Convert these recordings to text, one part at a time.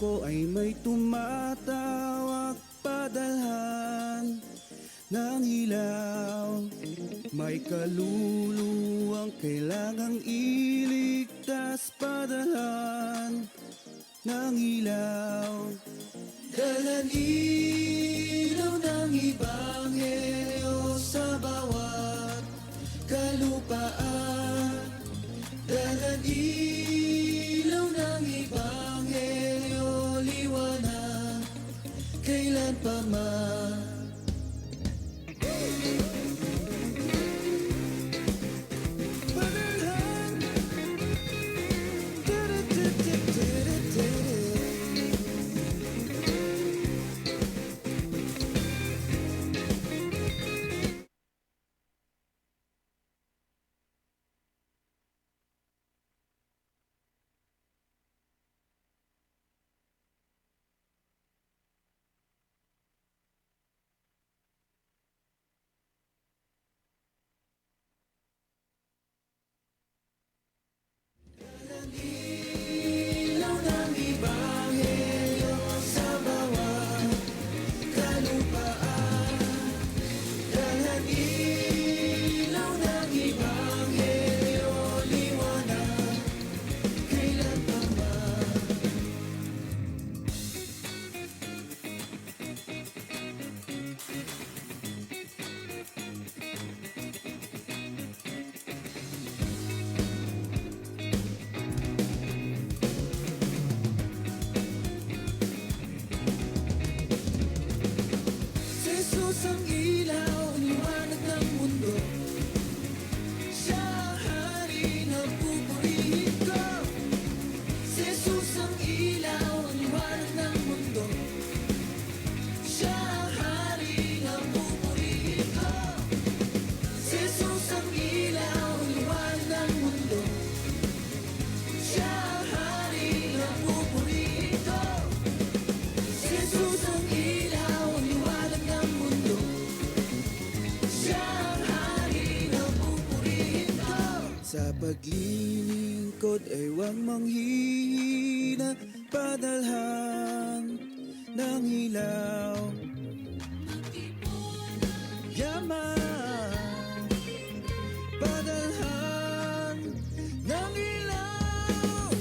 ko ay may tumatawag, padalhan ng ilaw. May kaluluwang kailangang iligtas, padalhan ng ilaw. Dalan ilaw ng Ebanghelyo sa bawat kalupaan. Dalan ilaw ng Ebanghelyo, liwanag kailan pa man. Padalhan. Ilaw ng Ebanghelyo sa bawat kalupaan. Dalan ilaw ng Ebanghelyo, liwanag kailan pa man. Si Jesus ang ilaw, liwanag ng mundo. Siya ang hari na pupurihin ko. Si Jesus ang ilaw, liwanag ng mundo. Siya ang hari na pupurihin ko. Si Jesus ang ilaw, liwanag ng mundo. Siya ang hari na pupurihin ko. Si Jesus ang ilaw, liwanag ng mundo. Siya ang hari na pupurihin ko. Sa paglilingkod ay huwag manghihina, padalhan ng ilaw. Yaman, padalhan ng ilaw.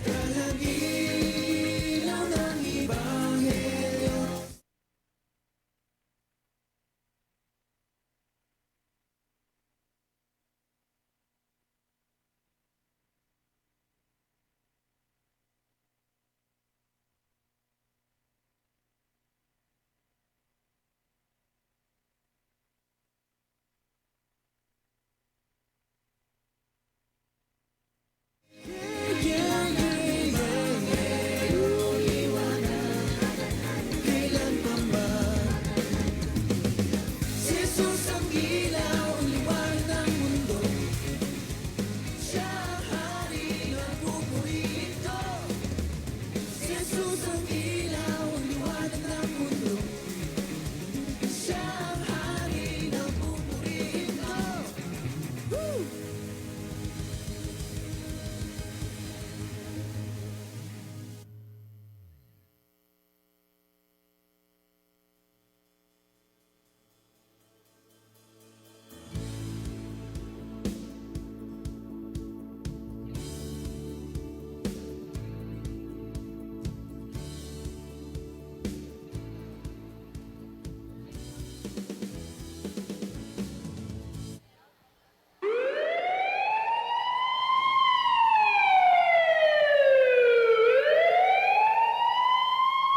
Dalan ilaw ng Ebanghelyo. Kailan pa man. Si Jesus ang ilaw, liwanag ng mundo. Siya ang hari na pupurihin ko. Si Jesus ang ilaw, liwanag ng mundo. Siya ang hari na pupurihin ko. Woo!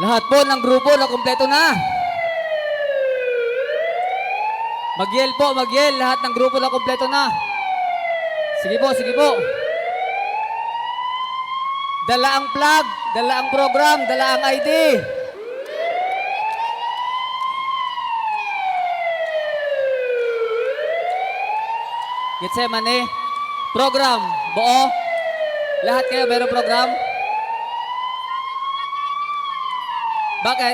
Lahat po ng grupo na kumpleto na. Mag-yell po, mag-yell. Lahat ng grupo na kumpleto na. Sige po, sige po. Dala ang flag, dala ang program, dala ang ID. Getsemane. Program, buo. Lahat kayo meron program? Bakit?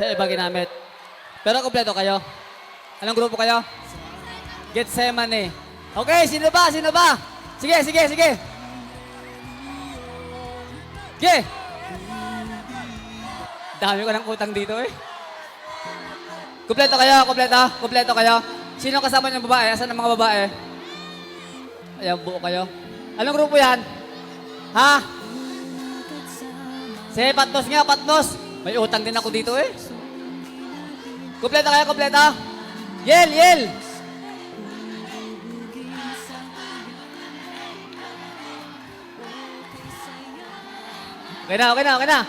Sa iba ginamit. Pero kompleto kayo. Anong grupo kayo? Getsemane. Okay, sino ba? Sino ba? Sige, sige, sige. Sige. Dami ko ng utang dito eh. Kompleto kayo, kompleto. Kompleto kayo. Sino kasama niyong babae? Asan ang mga babae? Ayan, buo kayo. Anong grupo yan? Ha? Sige, patnos nga, patnos. May utang din ako dito eh. Kompleto kayo, kompleto. Yel, yel. Okay na, okay na, okay na.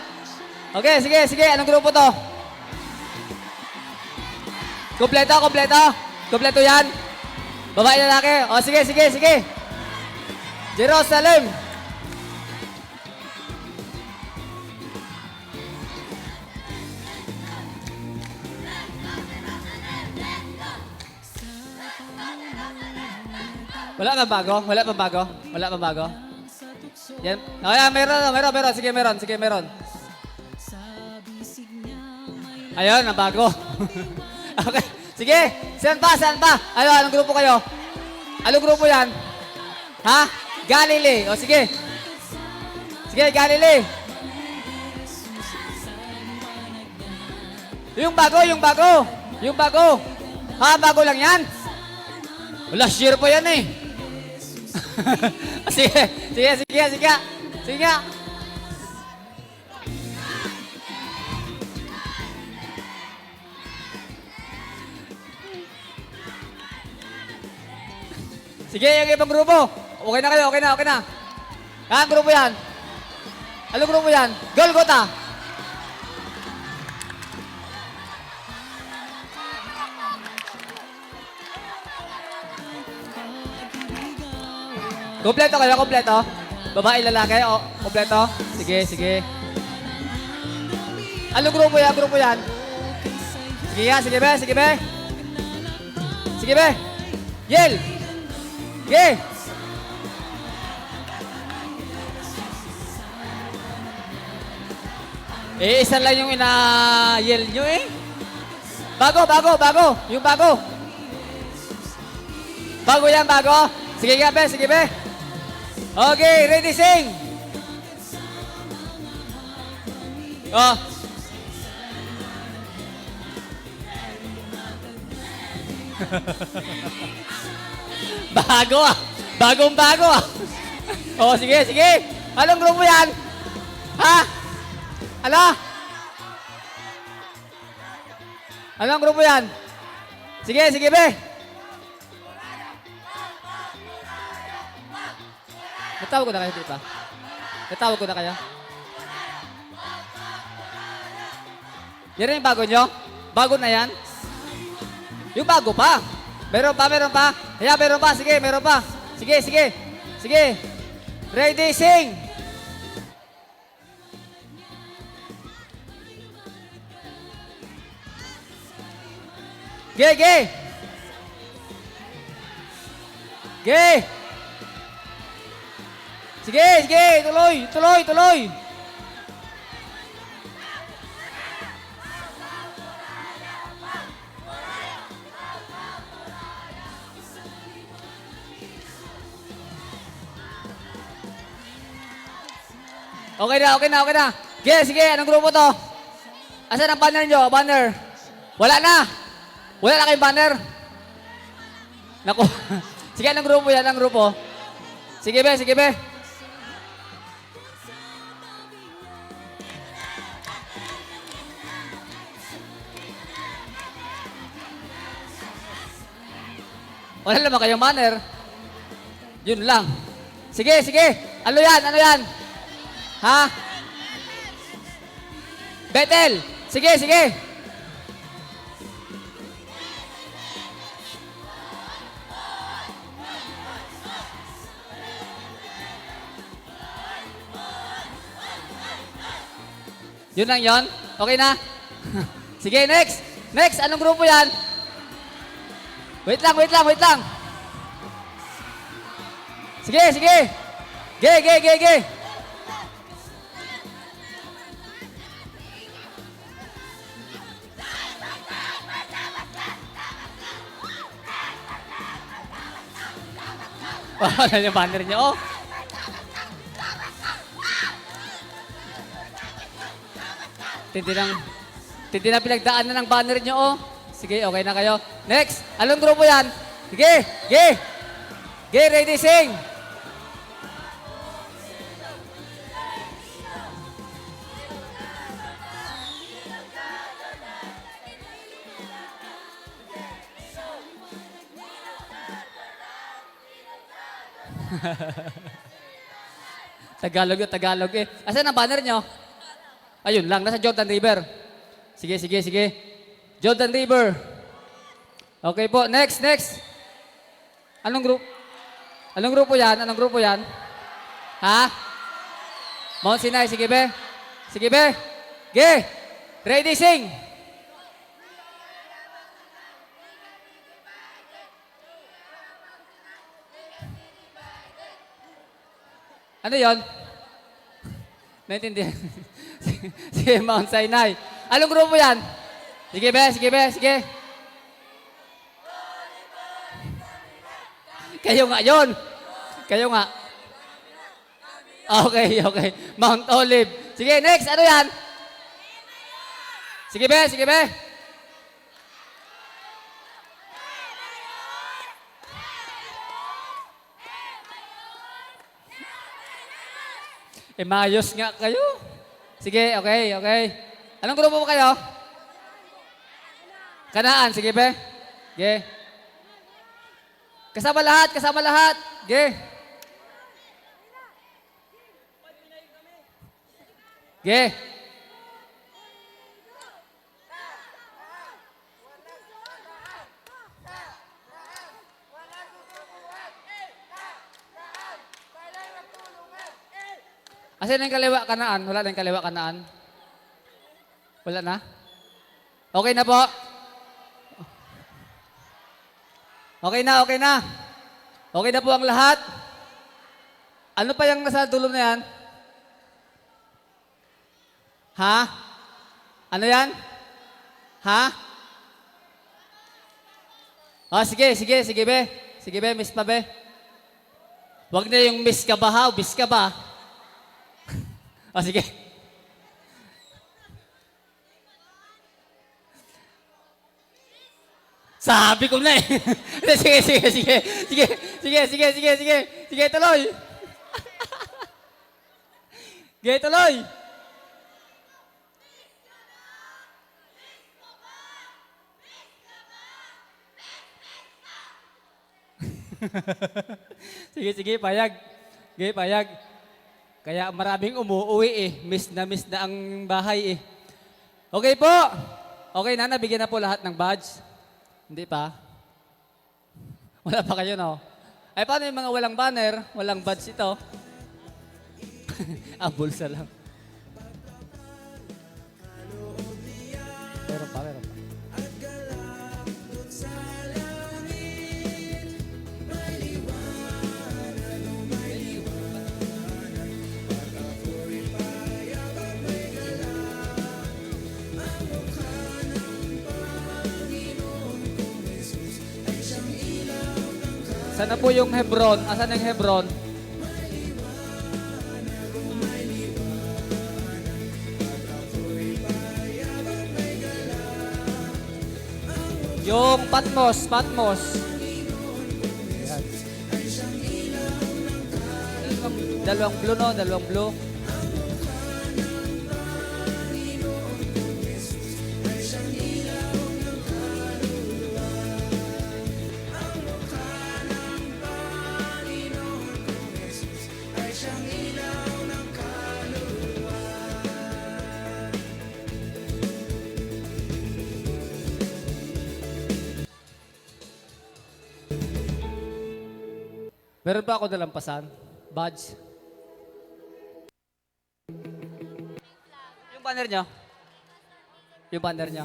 Okay, sige, sige. Anong grupo to? Kompleto, kompleto. Kompleto yan. Babae, lalaki. O, sige, sige, sige. Jerusalem. Wala pa bago? Wala pa bago? Wala pa bago? Yan. Oh, yan, meron. Sige, meron. Sige, meron. Ayun, ang bago. Okay. Sige. Saan pa? Saan pa? Anong grupo kayo? Anong grupo yan? Ha? Galilee. O, sige. Sige, Galilee. Yung bago. Yung bago. Ha, bago lang yan? Wala, share pa yan eh. Sige, sige, sige, sige. Sige. Sige, yung ibang grupo. Okay na kayo, okay na, okay na. Ang grupo yan. Ano grupo yan? Golgotha. Kompleto kayo, kompleto. Babae, lalaki, o, kompleto. Sige, sige. Ano grupo yan? Grupo yan? Sige nga, sige be, sige be. Sige be. Yel. Sige. Eh, isa lang yung ina-yel nyo eh. Bago. Yung bago. Bago yan, bago. Sige nga be, sige be. Okay, ready, sing. Oh. Bago ah. Bagong-bago ah. Oh, sige, sige. Anong grupo yan? Ha? Ano? Anong grupo yan? Sige, sige be. Natawag ko na kayo, di ba? Natawag ko na kayo. Yan yung bago nyo? Bago na yan? Yung bago pa. Meron pa, meron pa. Kaya meron pa. Sige, meron pa. Sige, sige. Sige. Ready, sing. Ge, ge. Ge. Sige, sige. Tuloy, tuloy, tuloy. Okay na, okay na, okay na. Sige, sige. Anong grupo to? Asan ang banner nyo? Banner. Wala na. Wala na kayong banner. Naku. Sige, anong grupo yan? Anong grupo? Sige be, sige be. Wala naman kayong banner. Yun lang. Sige, sige. Ano yan? Ano yan? Ha? Bethel. Sige, sige. Yun lang yon? Okay na? Sige, next. Next, anong grupo yan? Wait lang, wait lang, wait lang. Sige, sige. Ge, ge, ge, ge. Wala yung banner nyo. Oh. Tindi na pinagdaan na ng banner nyo. Oh. Sige, okay na kayo. Next, anong grupo yan? Sige, sige. Sige, ready, sing. Tagalog eh. Asan ang banner nyo? Ayun lang, nasa Jordan River. Sige, sige, sige. Jordan River. Okay po, next. Anong grupo? Anong grupo yan? Anong grupo yan? Ha? Mount Sinai, sige be. Sige be. Ge. Ready, sing. Ano yon? Naintindihan? Sige, Mount Sinai. Anong grupo yan? Sige be, sige be, sige. Kayo nga yon. Kayo nga. Okay, okay. Mount Olive. Sige, next. Ano yan? Sige be, sige be. Mayos nga kayo. Sige, okay, okay. Anong grupo po kayo? Kanaan, sige be. Sige. Kasama lahat, kasama lahat. Sige. Sige. Asan na yung kaliwa kanaan? Wala na yung kaliwa kanaan? Wala na? Okay na po? Okay na, okay na. Okay na po ang lahat. Ano pa yung nasa dulo na yan? Ha? Ano yan? Ha? Oh, sige, sige, sige be. Sige be, miss pa be. Huwag na yung miss ka ba ha? Miss ka ba? O, sige. Sabi ko na eh. Sige, sige, sige. Sige, sige, sige, sige, sige. Sige, tuloy. Sige, tuloy. Sige, sige, payag. Sige, payag. Kaya maraming umuwi eh. Miss na ang bahay eh. Okay po. Okay na, nabigyan na po lahat ng badge. Hindi pa? Wala pa kayo, no? Ay, paano yung mga walang banner? Walang badge ito? Bulsa lang. Meron pa, meron pa. Sana po yung Hebron? Asan ang Hebron? Yung Patmos, Patmos. Yan. Dalawang blue, no? Dalawang blue. Meron pa ako dalampasan? Badge? Yung banner nyo? Yung banner nyo?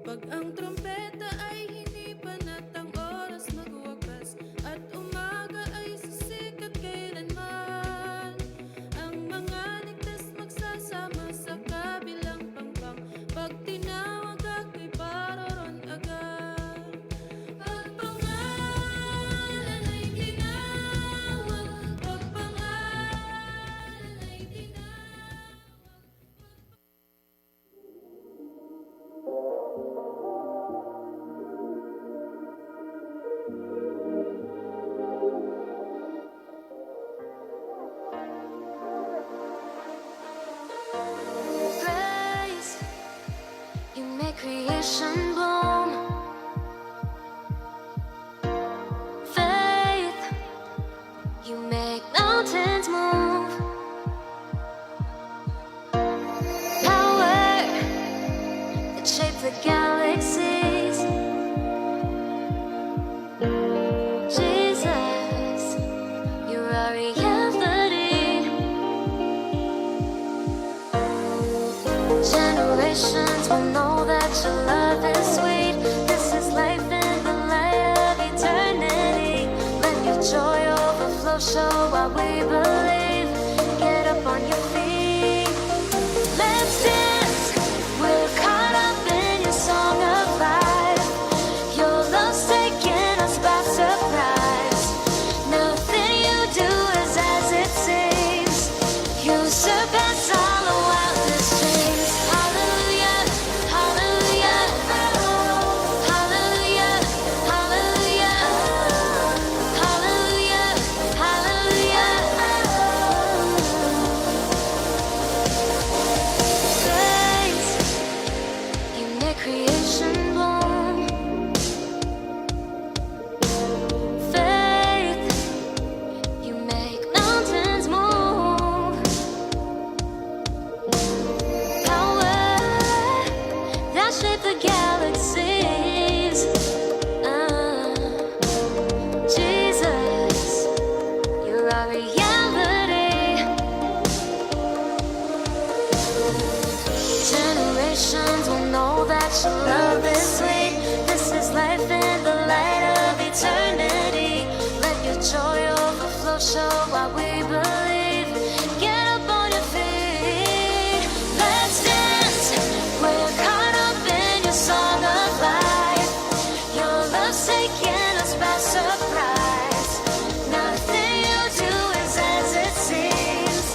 Pag ang trompeta ay hindi panat ang oras magwakas at umaga ay sisikat kailanman, ang mga ligtas magsasama sa kabilang pangpang. Pag tinawag ako'y paroron agad. Pag why we believe. Get up on your feet. Let's dance. We're caught up in your song of life. Your love's taking us by surprise. Nothing you do is as it seems. You surpass all the wildest dreams. Hallelujah, hallelujah, hallelujah, hallelujah, hallelujah, hallelujah. Grace, you make creation bloom. Faith, you make mountains move. Power that shape the galaxies. Jesus, you're our reality. Generations will know that your love is sweet. This is life in the light of eternity. Let your joy overflow, show why we believe. Get up on your feet. Let's dance. We're caught up in your song of life. Your love's taking us by surprise. Nothing you do is as it seems.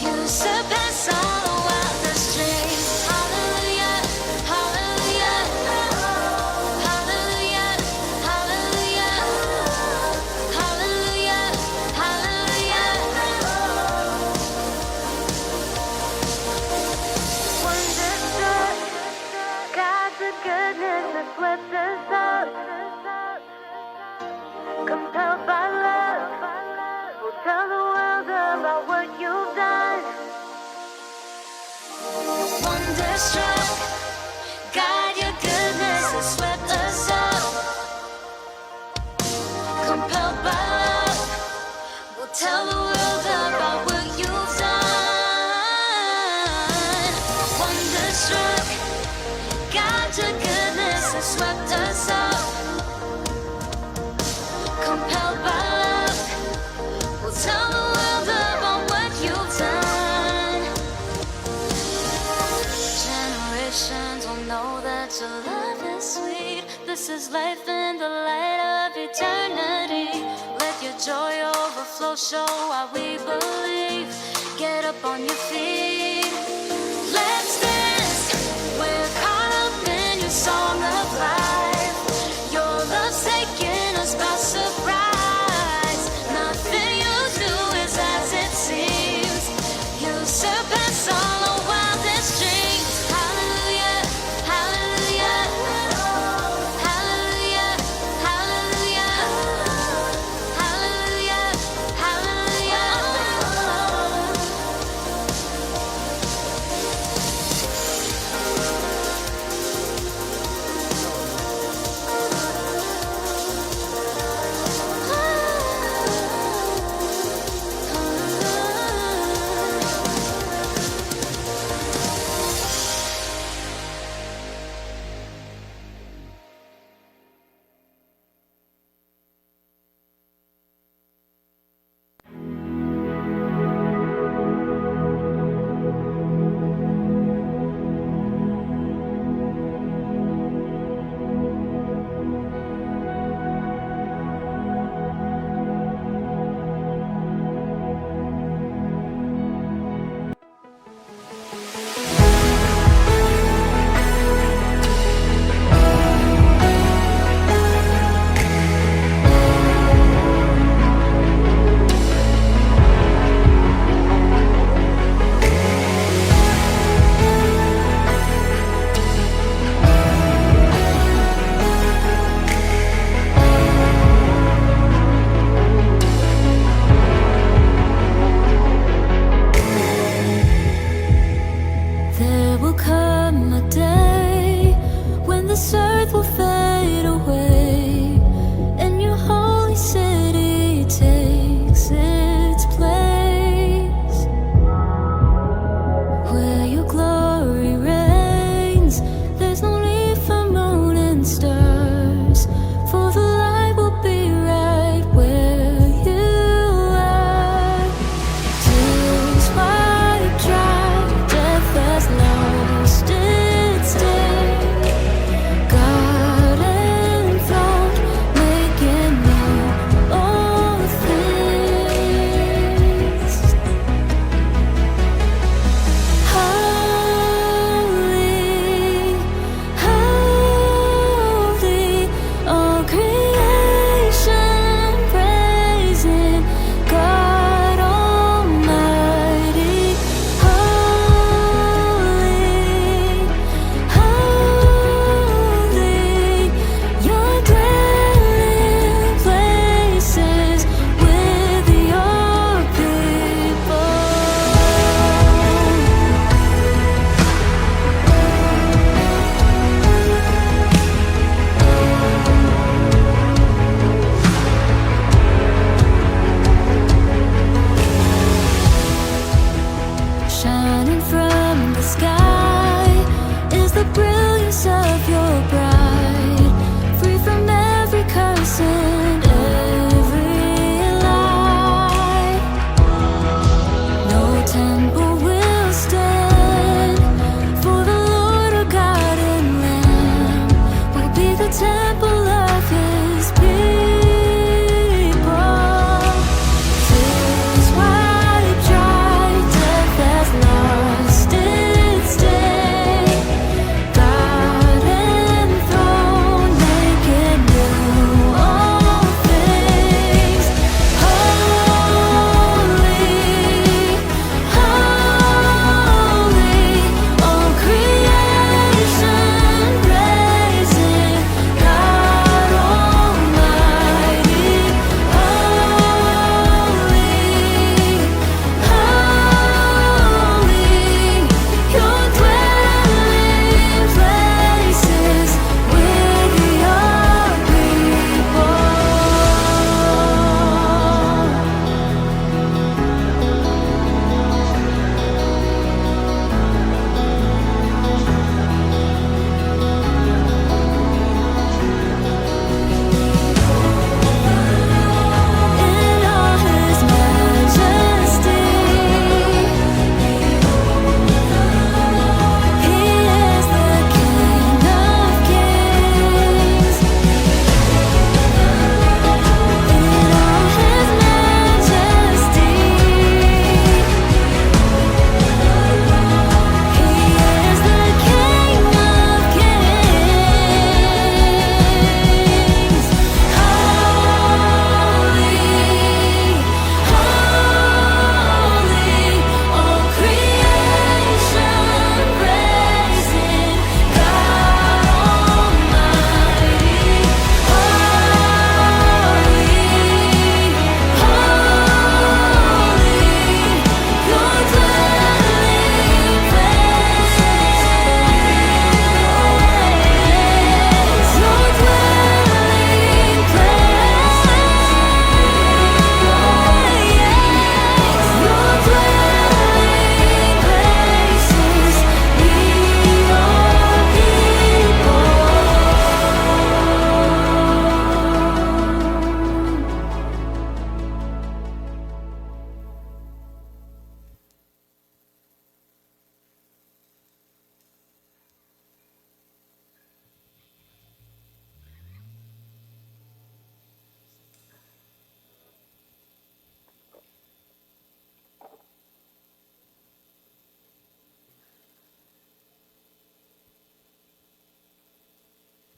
You surpass all the wildest dreams. Hallelujah, hallelujah, hallelujah, hallelujah, hallelujah, hallelujah. Wonderstruck, God's goodness has swept us up. Compelled by love, we'll tell the world about what you've done. Wonderstruck, God, your goodness has swept us up. Compelled by love, we'll tell the world about what you've done. Wonderstruck, God, your goodness has swept us up. Compelled by love, we'll tell the world about what you've done. Generations will know that your love is sweet. This is life in the light of eternity. Let your joy overflow, show why we believe. Get up on your feet. Let's dance. We're caught up in your song of life. Your love's taking us by surprise. Nothing you do is as it seems. You surpass all the wildest dreams. Hallelujah, hallelujah, hallelujah, hallelujah, hallelujah, hallelujah.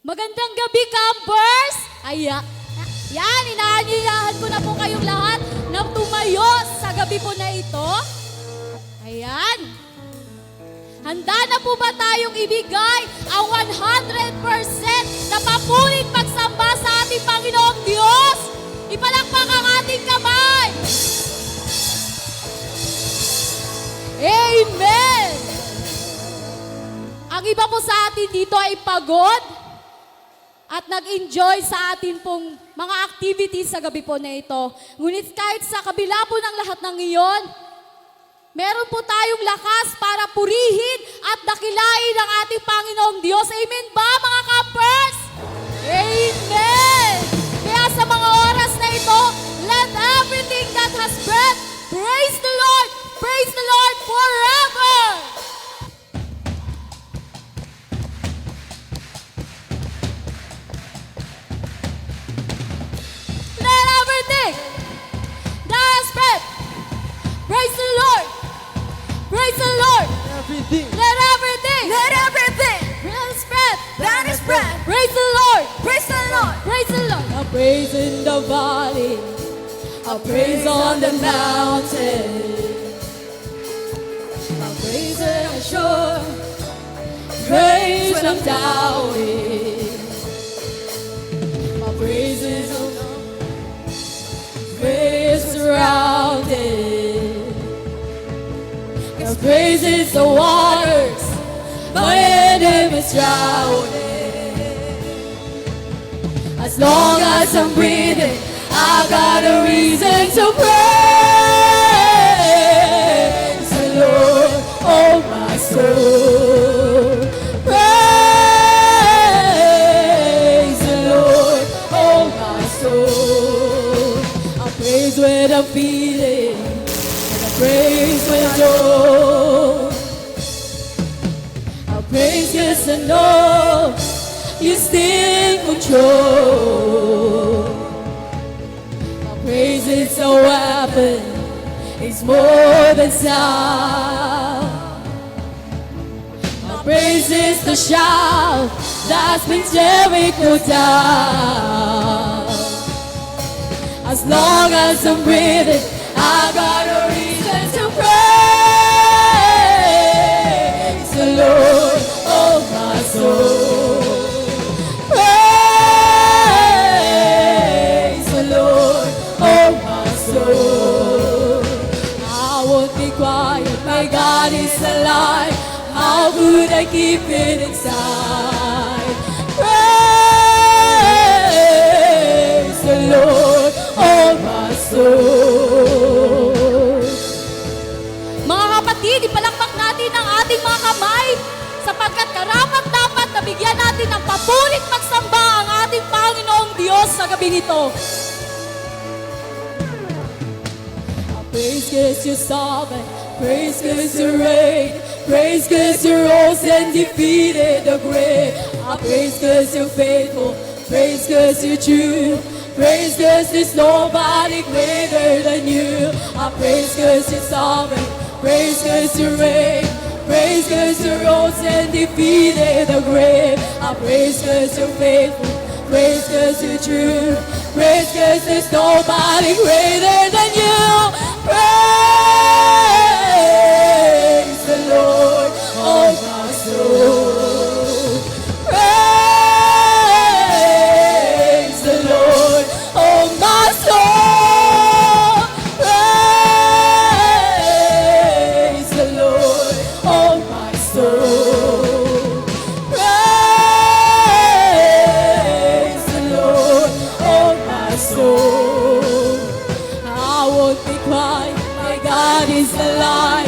Magandang gabi, campers! Yan, inaanyayahan ko na po kayong lahat na tumayo sa gabi po na ito. Ayan. Handa na po ba tayong ibigay ang 100% na papulit pagsamba sa ating Panginoong Diyos? Ipalakpak ang ating kamay! Amen! Ang iba po sa atin dito ay pagod at nag-enjoy sa atin pong mga activities sa gabi po na ito. Ngunit kahit sa kabila po ng lahat ng iyon, meron po tayong lakas para purihin at dakilain ang ating Panginoong Diyos. Amen ba, mga campers? Amen! Kaya sa mga oras na ito, let everything that has breath praise the Lord! Praise the Lord forever! Let everything that has breath praise the Lord! Praise the Lord! Everything Let everything Let everything that has breath that is breath praise the Lord! Praise the Lord. Praise the Lord! A praise in the valley, a praise on the mountain, a praise in the shore, praise when I'm doubting, my praise is praise surrounded, God's praise is the waters, my enemies drowning. As long as I'm breathing, I've got a reason to praise the Lord, oh my soul. Praise the Lord, oh my soul. I praise when I'm feeling, and I praise when I'm low. I praise 'cause I know You're still in control. My praise is a weapon, it's more than sound. My praise is the shout that's been Jericho down. As long as I'm breathing, I got a reason to praise the Lord, oh my soul. My God is alive. How could I keep it inside? Praise the Lord, oh my soul. Mga kapatid, ipalakpak natin ang ating mga kamay sapagkat karapat-dapat na bigyan natin ng papulit pagsamba ang ating Panginoong Diyos sa gabi nito. Praise 'cause you're sovereign, praise 'cause you reign, praise 'cause you rose and defeated the grave. I praise 'cause you're faithful, praise 'cause you're true, praise 'cause there's nobody greater than you. I praise 'cause you're sovereign, praise 'cause you reign, praise 'cause you rose and defeated the grave. I praise 'cause you're faithful, praise 'cause you're true, praise 'cause there's nobody greater than you. Praise the Lord, oh my soul. Praise the Lord, oh my soul. Praise the Lord, oh my soul. Praise the Lord, oh my soul. I won't be quiet, my God is alive.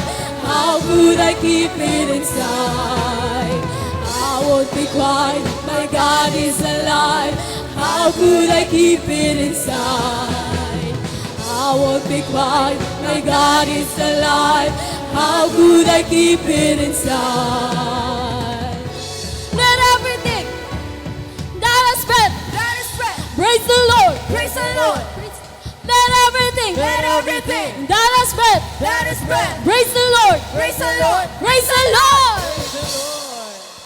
How could I keep it inside? I won't be quiet, my God is alive. How could I keep it inside? I won't be quiet, my God is alive. How could I keep it inside? Let everything that has breath, praise the Lord, Praise the Lord. Let everything Let everything that has breath, that is breath praise the Lord, praise the Lord. praise the Lord.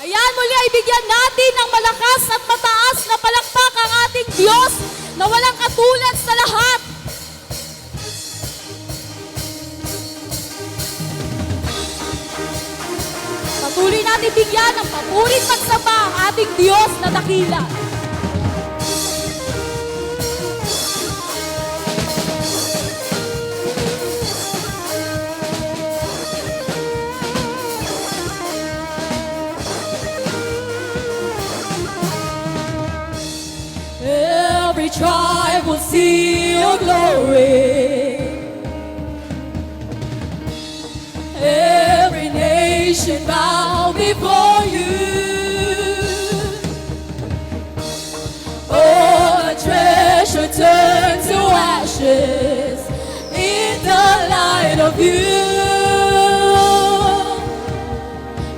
Ayan, muli ay bigyan natin ng malakas at mataas na palakpak ang ating Diyos na walang katulad sa lahat. Patuloy natin bigyan ng papurit pagsamba ang ating Diyos na dakila. Every tribe will see your glory. Every nation bow before you. All the treasure turn to ashes in the light of you.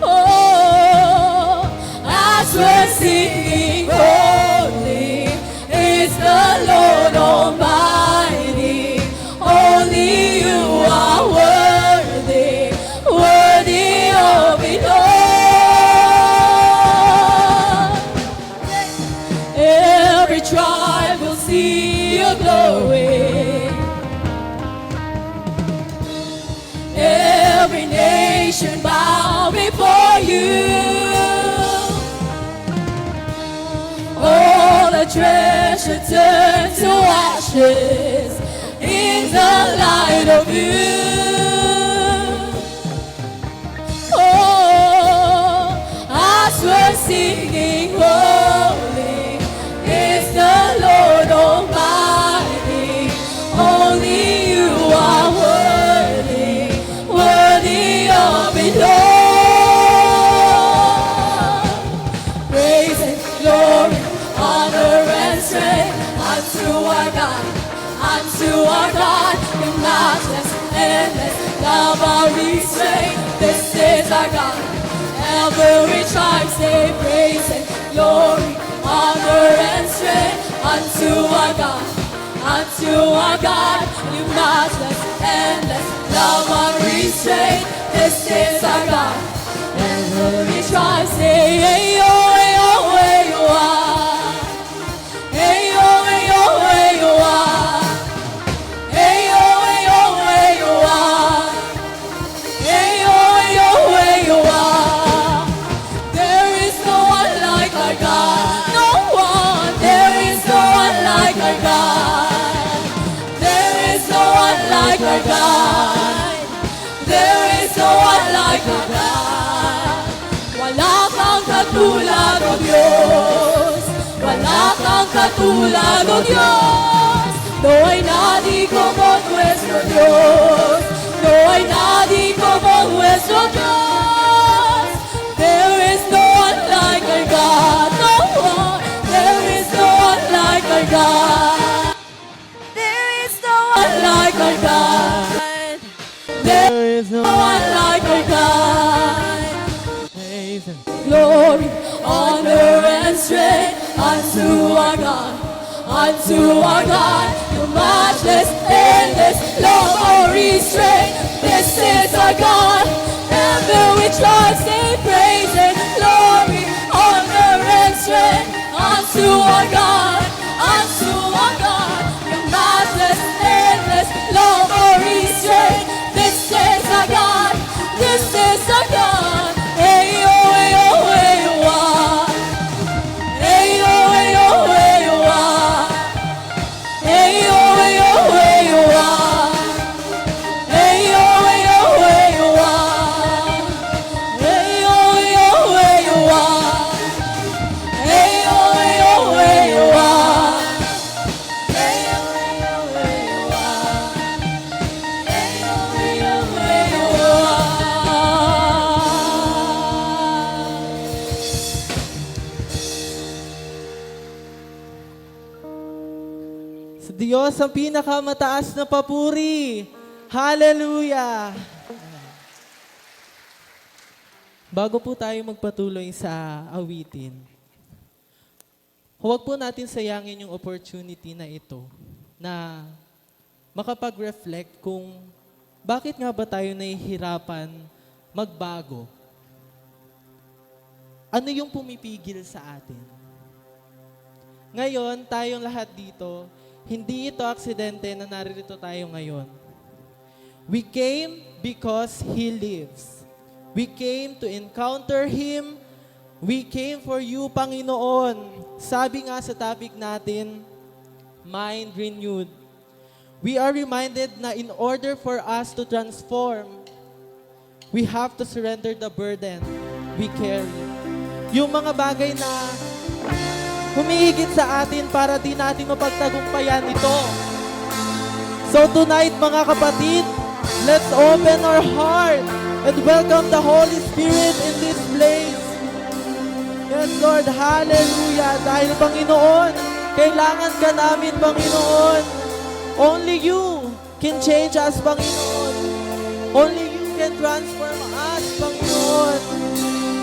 Oh, as we're singing, holy is the Lord Almighty. Only you are worthy, worthy of it all. Every tribe will see your glory. Every nation bow before you. All the treasure turn to ashes in the light of you. Oh, as we're singing, holy is the Lord Almighty. Only you are worthy, worthy of it all. Praise and glory, honor and strength unto our God, unto our God, the matchless, endless, love our restraint. This is our God. Every tribe say praise and glory, honor and strength unto our God, unto our God, the matchless, endless, love our restraint. This is our God. Every tribe say, hey, oh, hey, oh, hey, you are. Hey, oh, hey, oh, hey, you are. Hey, oh, hey, oh, hey, you are. Hey, oh, hey, oh, hey, you are. There is no one like our God. No one. There is no one like our God. There is no one like our God. There is no one like our God. Wala kang katulad, O Diyos. Wala kang katulad, O Dios. No hay nadie como nuestro Dios. No hay nadie como nuestro Dios. There is no one like our God. No one. There is no one like our God. There is no One like our God. There is no one like our God. Glory, honor, and strength unto our God, unto our God, the matchless, endless, love or restraint. This is our God, ever we try, say praise and glory, honor, and strength unto our God, unto our God, the matchless, endless, love or restraint. This is our God, this is our God. Hey, oh, hey, oh, hey, oh, ah. Hey, oh, hey, oh, hey, oh, ah. Hey, oh, hey, oh, hey, oh, ah. Hey, oh, hey, oh, hey, oh, ah. Hey, oh, hey, oh, hey, oh, ah. Hey, oh, hey, oh, hey, oh, ah. Hey, oh, hey, oh, hey, oh, ah. Hey, oh, hey, oh, hey, oh, ah. Sa Diyos ang pinakamataas na papuri. Hallelujah! Bago po tayo magpatuloy sa awitin, huwag po natin sayangin yung opportunity na ito na makapag-reflect kung bakit nga ba tayo nahihirapan magbago. ano yung pumipigil sa atin? Ngayon, tayong lahat dito, hindi ito aksidente na naririto tayo ngayon. We came because He lives. We came to encounter Him. We came for you, Panginoon. Sabi nga sa topic natin, mind renewed. We are reminded na in order for us to transform, we have to surrender the burden we carry. Yung mga bagay na humihigit sa atin para di natin mapagtagumpayan ito. So tonight, mga kapatid, let's open our heart and welcome the Holy Spirit in this place. Yes, Lord, hallelujah. Dahil, Panginoon, kailangan ka namin, Panginoon. Only you can change us, Panginoon. Only you can transform us, Panginoon.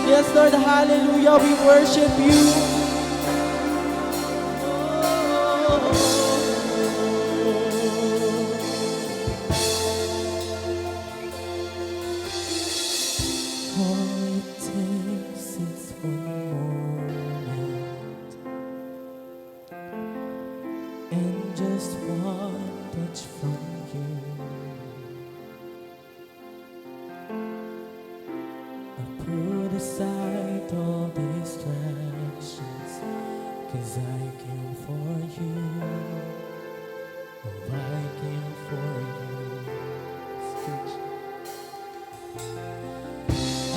Yes, Lord, hallelujah. We worship you. All it takes is one moment and just one touch from you. I put aside all distractions, 'cause I came for you. Oh, I came for you. I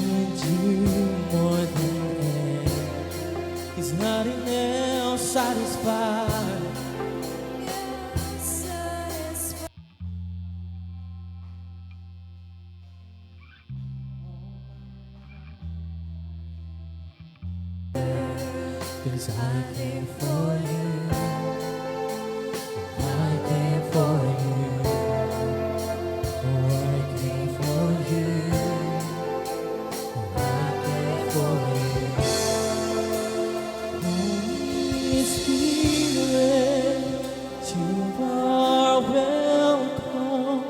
need you more than ever. Is nothing else satisfied? Cause I came for you. I came for you. Oh, I came for you. Holy Spirit, you are welcome.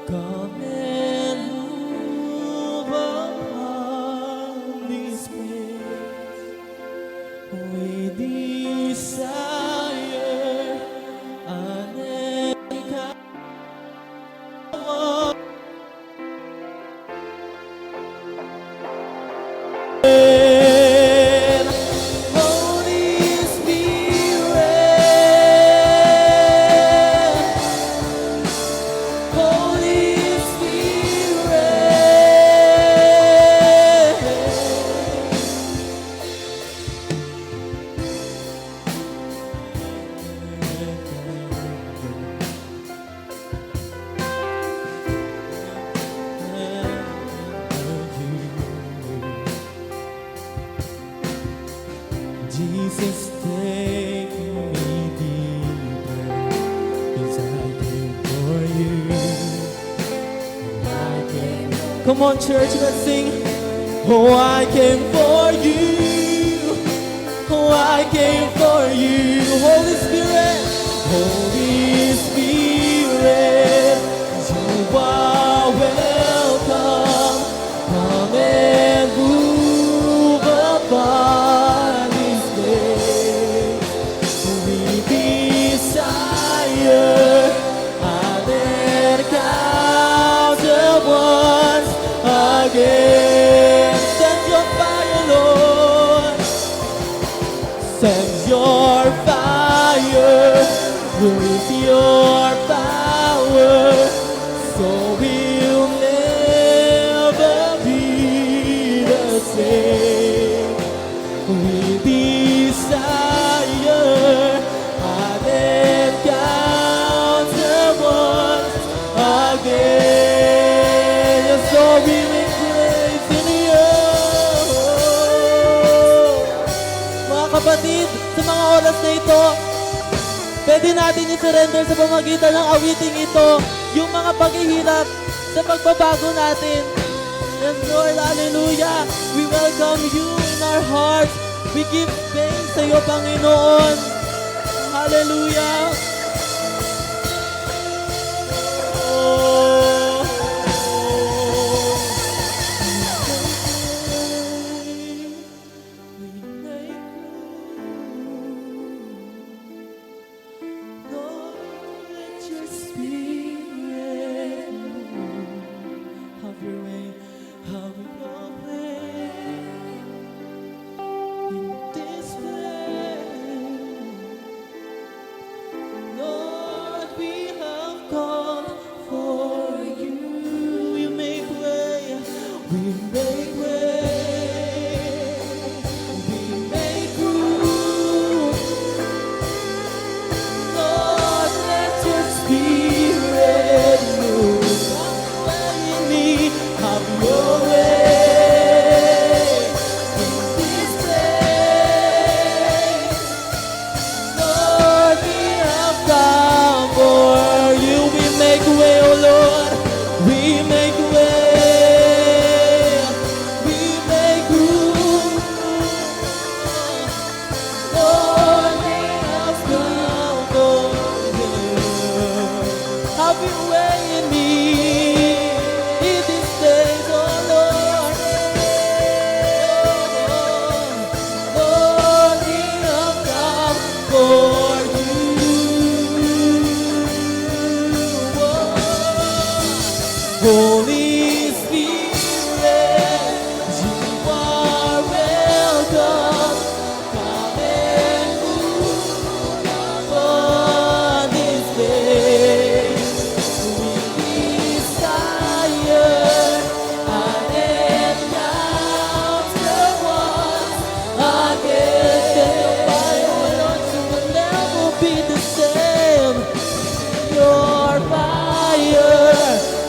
Come and move upon this place. We desire an encounter. Holy Spirit, Holy Jesus, take me deeper, 'cause I came for you. I came. Come on, church, let's sing. Oh, I came for you. Oh, I came for you. Holy Spirit, Holy Spirit, you are welcome. Come and move upon this place. We desire an encounter once again. Send your fire, Lord. Send your fire with your power, so we'll never be the same. We desire an encounter once again. So we will praise in you. Mga kapatid, sa mga oras na ito, pwede natin i-surrender sa pamagitan ng awiting ito yung mga paghihirap sa pagbabago natin. Yes, Lord, hallelujah. We welcome you in our hearts. We give thanks sa iyo, Panginoon. Hallelujah. Oh. Spirit, have your way, have your way in this place. Lord, we have come for you. We make way, we make way, we make room. Lord, let your spirit move. Have your way in me, have your way in this place. Lord, we have come for you. We make way, oh Lord. We make way. We make room. Lord, we have come for you. Have your way in me. In this place, oh Lord. Lord, we have come for you. Holy Spirit, you are welcome. Come and move upon this place. We desire an encounter once again. Your Lord, you will never be the same. Your fire,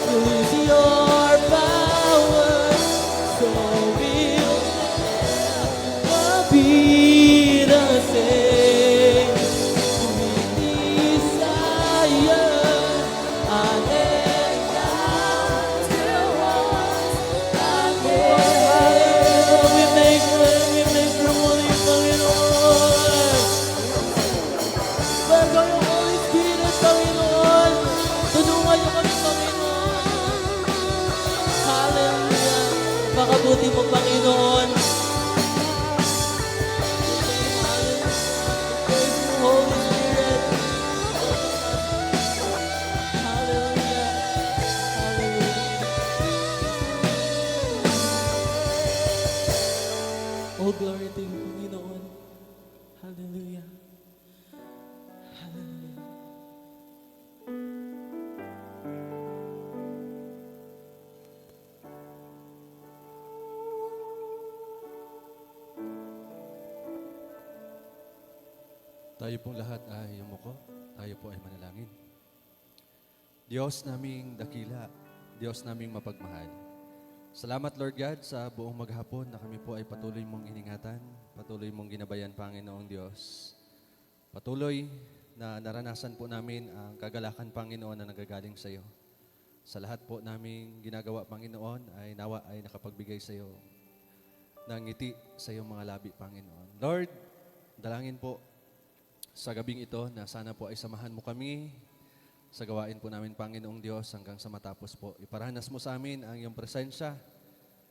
release your power, so we'll never be the same. We desire an encounter once again. We make room, Holy Panginoon. Bago yung Holy Spirit, Panginoon. Tulungan niyo kami, Panginoon. Hallelujah. Makabuti mo, Panginoon. Praise you, Holy Spirit. Hallelujah. Hallelujah. Oh, glory to you, Panginoon. Hallelujah. Hallelujah. Tayo pong lahat ay yumuko. Tayo po ay manalangin. Diyos naming dakila, Diyos naming mapagmahal. Salamat, Lord God, sa buong maghapon na kami po ay patuloy mong iningatan, patuloy mong ginabayan, Panginoong Diyos. Patuloy na naranasan po namin ang kagalakan, Panginoon, na nagagaling sa iyo. Sa lahat po naming ginagawa, Panginoon, ay nawa ay nakapagbigay sa iyo ng ngiti sa iyong mga labi, Panginoon. Lord, dalangin po sa gabing ito na sana po ay samahan mo kami sa gawain po namin, Panginoong Diyos, hanggang sa matapos po. Iparanas mo sa amin ang iyong presensya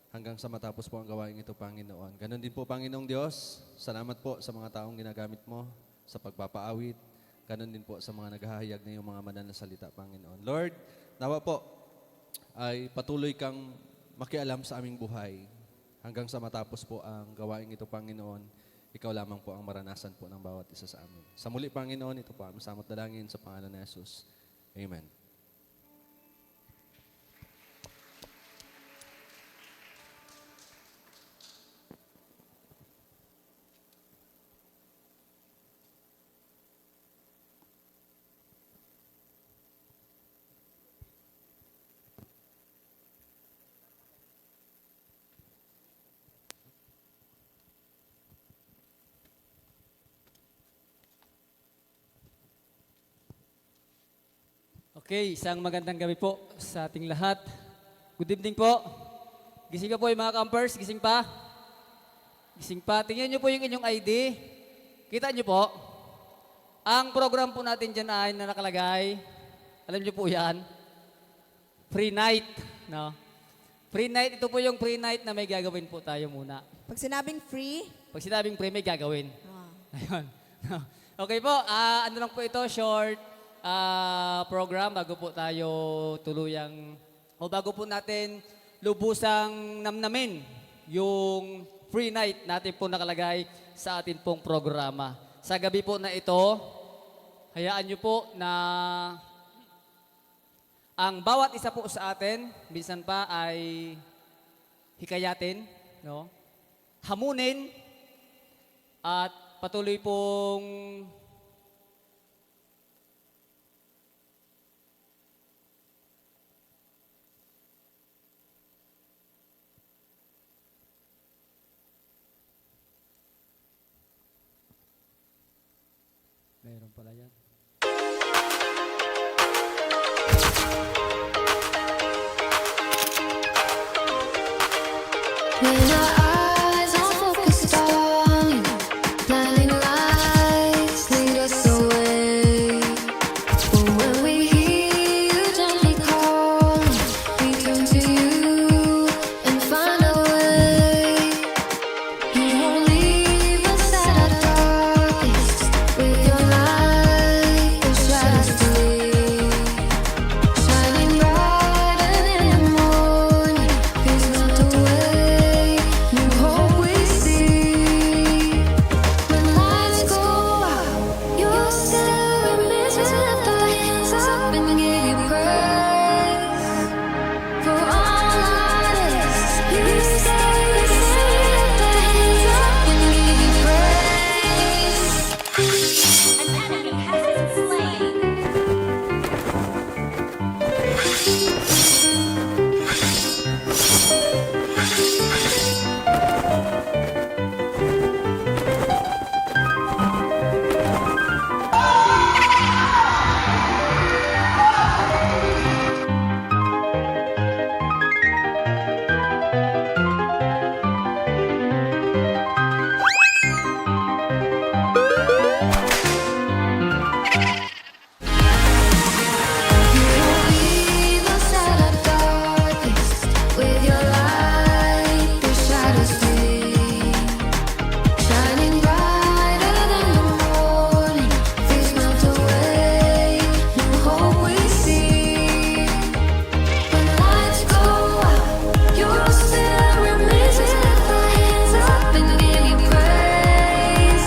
hanggang sa matapos po ang gawain ito, Panginoon. Ganon din po, Panginoong Diyos, salamat po sa mga taong ginagamit mo sa pagpapaawit. Ganon din po sa mga naghahayag na iyong mga manal na salita, Panginoon. Lord, nawa po ay patuloy kang makialam sa aming buhay hanggang sa matapos po ang gawain ito, Panginoon. Ikaw lamang po ang maranasan po ng bawat isa sa amin. Sa muli, Panginoon, ito po ang masamot dalangin sa pangalan ni Jesus. Amen. Okay, isang magandang gabi po sa ating lahat. Good evening po. Gising ka po yung mga campers, gising pa. Gising pa. Tingnan nyo po yung inyong ID. Kita nyo po. Ang program po natin dyan ay na nakalagay. Alam nyo po yan. Free night. No? Free night, ito po yung free night na may gagawin po tayo muna. Pag sinabing free, Pag sinabing free, may gagawin. ah, Ayun. Okay po, ano lang po ito, short program, bago po tayo tuluyang, o bago po natin lubusang namnamin yung free night natin po nakalagay sa atin pong programa. Sa gabi po na ito, hayaan nyo po na ang bawat isa po sa atin, minsan pa ay hikayatin, no? Hamunin, at patuloy pong meron pala yan. When our eyes are focused on you, blinding lights lead us away. But when we hear you gently calling, we turn to you and find a way. You won't leave us at our darkest. With your light, the shadows flee. Shining brighter than the morning, please melt away new hope we see. When lights go out, you'll still remain. We lift our hands up and give you praise. For all our days, you stay the same. We lift our hands up and give you praise. An enemy has been slain. Leave us at our darkest. With your light, the shadows flee. Shining brighter than the morning, fears melt away. New hope we see. When lights go out, you'll still remain. We lift our hands up and give you praise.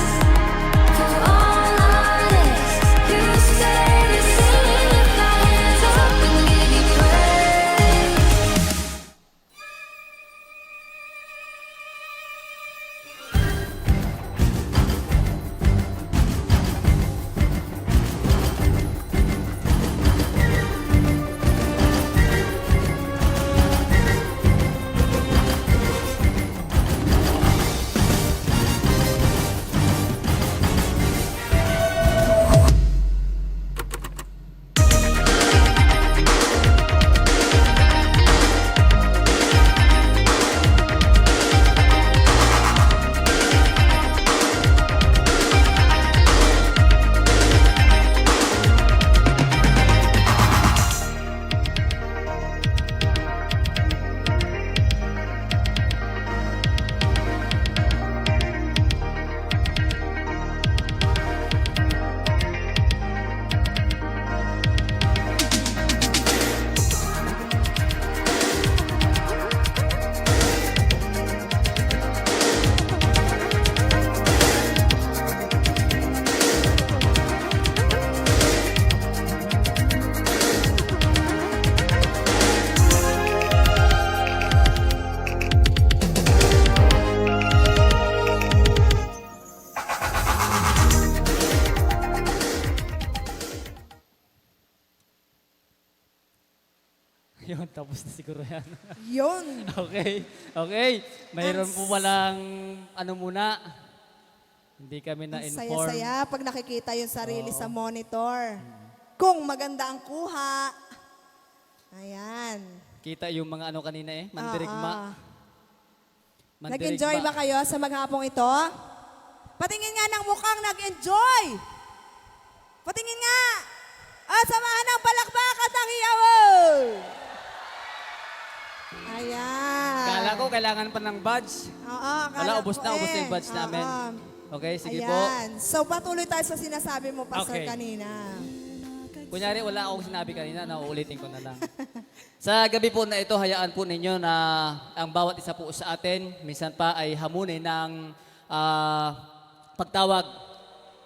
For all our days, you stay the same. We lift our hands up and give you praise. Yun, tapos na siguro yan. Yun. Okay, okay. Mayroon po walang ano muna. Hindi kami Ang na-inform. saya-saya pag nakikita yung sarili sa monitor. Kung maganda ang kuha. Ayan. Kita yung mga ano kanina eh, mandirigma. Mandirigma. Nag-enjoy ba kayo sa maghapong ito? Patingin nga ng mukhang nag-enjoy. Patingin nga. Samahan ng palakpakan ng hiyaw. Ayan. Kala ko kailangan pa ng badge. Oo, Wala, ubos na yung badge namin. Okay, sige po. Ayan. So patuloy tayo sa sinasabi mo, Pastor, Okay. kanina. Kuya Kunyari, wala akong sinabi kanina, nauulitin ko na lang. Sa gabi po na ito, hayaan po ninyo na ang bawat isa po sa atin, minsan pa ay hamunin ng pagtawag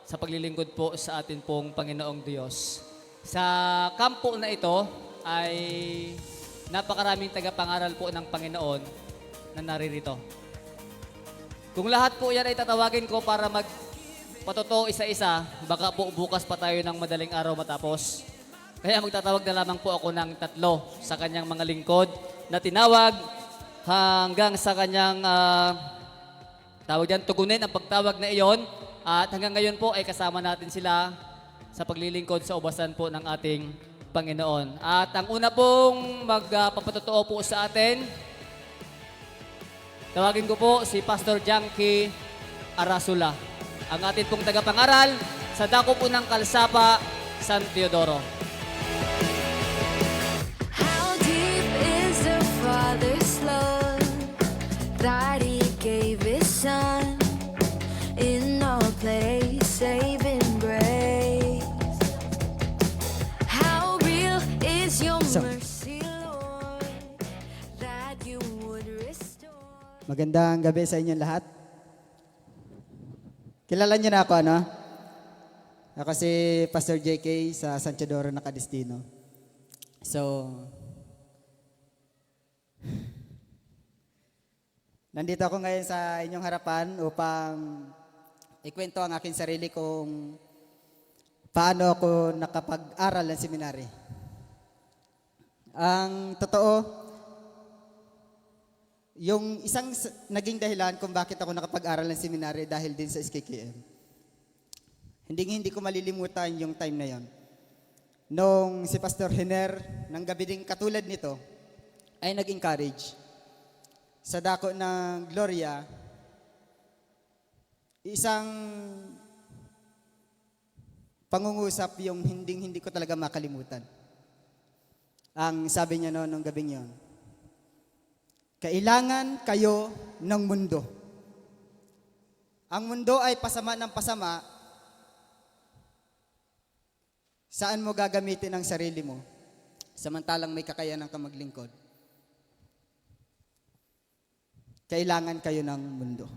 sa paglilingkod po sa atin pong Panginoong Diyos. Sa kampo na ito ay napakaraming tagapangaral po ng Panginoon na naririto. Kung lahat po yan ay tatawagin ko para patotoo isa-isa, baka po bukas pa tayo ng madaling araw matapos. Kaya magtatawag na lamang po ako ng 3 sa kanyang mga lingkod na tinawag hanggang sa kanyang tugunin ang pagtawag na iyon. At hanggang ngayon po ay kasama natin sila sa paglilingkod sa ubasan po ng ating Panginoon. At ang una pong magpapatotoo po sa atin, tawagin ko po si Pastor Janky Arasula, ang atin pong tagapangaral sa dako po ng Kalsapa, San Teodoro. How deep is the Father's love that He gave His Son in our place, saving grace? How real is Your mercy, Lord, that You would restore? Magandang gabi sa inyong lahat. Kilala niyo na ako, ano? Ako si Pastor JK sa San Teodoro Nakadestino. So, nandito ako ngayon sa inyong harapan upang ikwento ang aking sarili kung paano ako nakapag-aral ng seminary. Ang totoo, yung isang naging dahilan kung bakit ako nakapag-aral ng seminary dahil din sa SKKM. Hindi ko malilimutan yung time na yon. Nung si Pastor Hiner, ng gabi ding katulad nito, ay nag-encourage. Sa dako ng Gloria, isang pangungusap yung hindi ko talaga makalimutan. Ang sabi niya nung gabing yon, kailangan kayo ng mundo. Ang mundo ay pasama ng pasama. Saan mo gagamitin ang sarili mo? Samantalang may kakayanan kang maglingkod. Kailangan kayo ng mundo.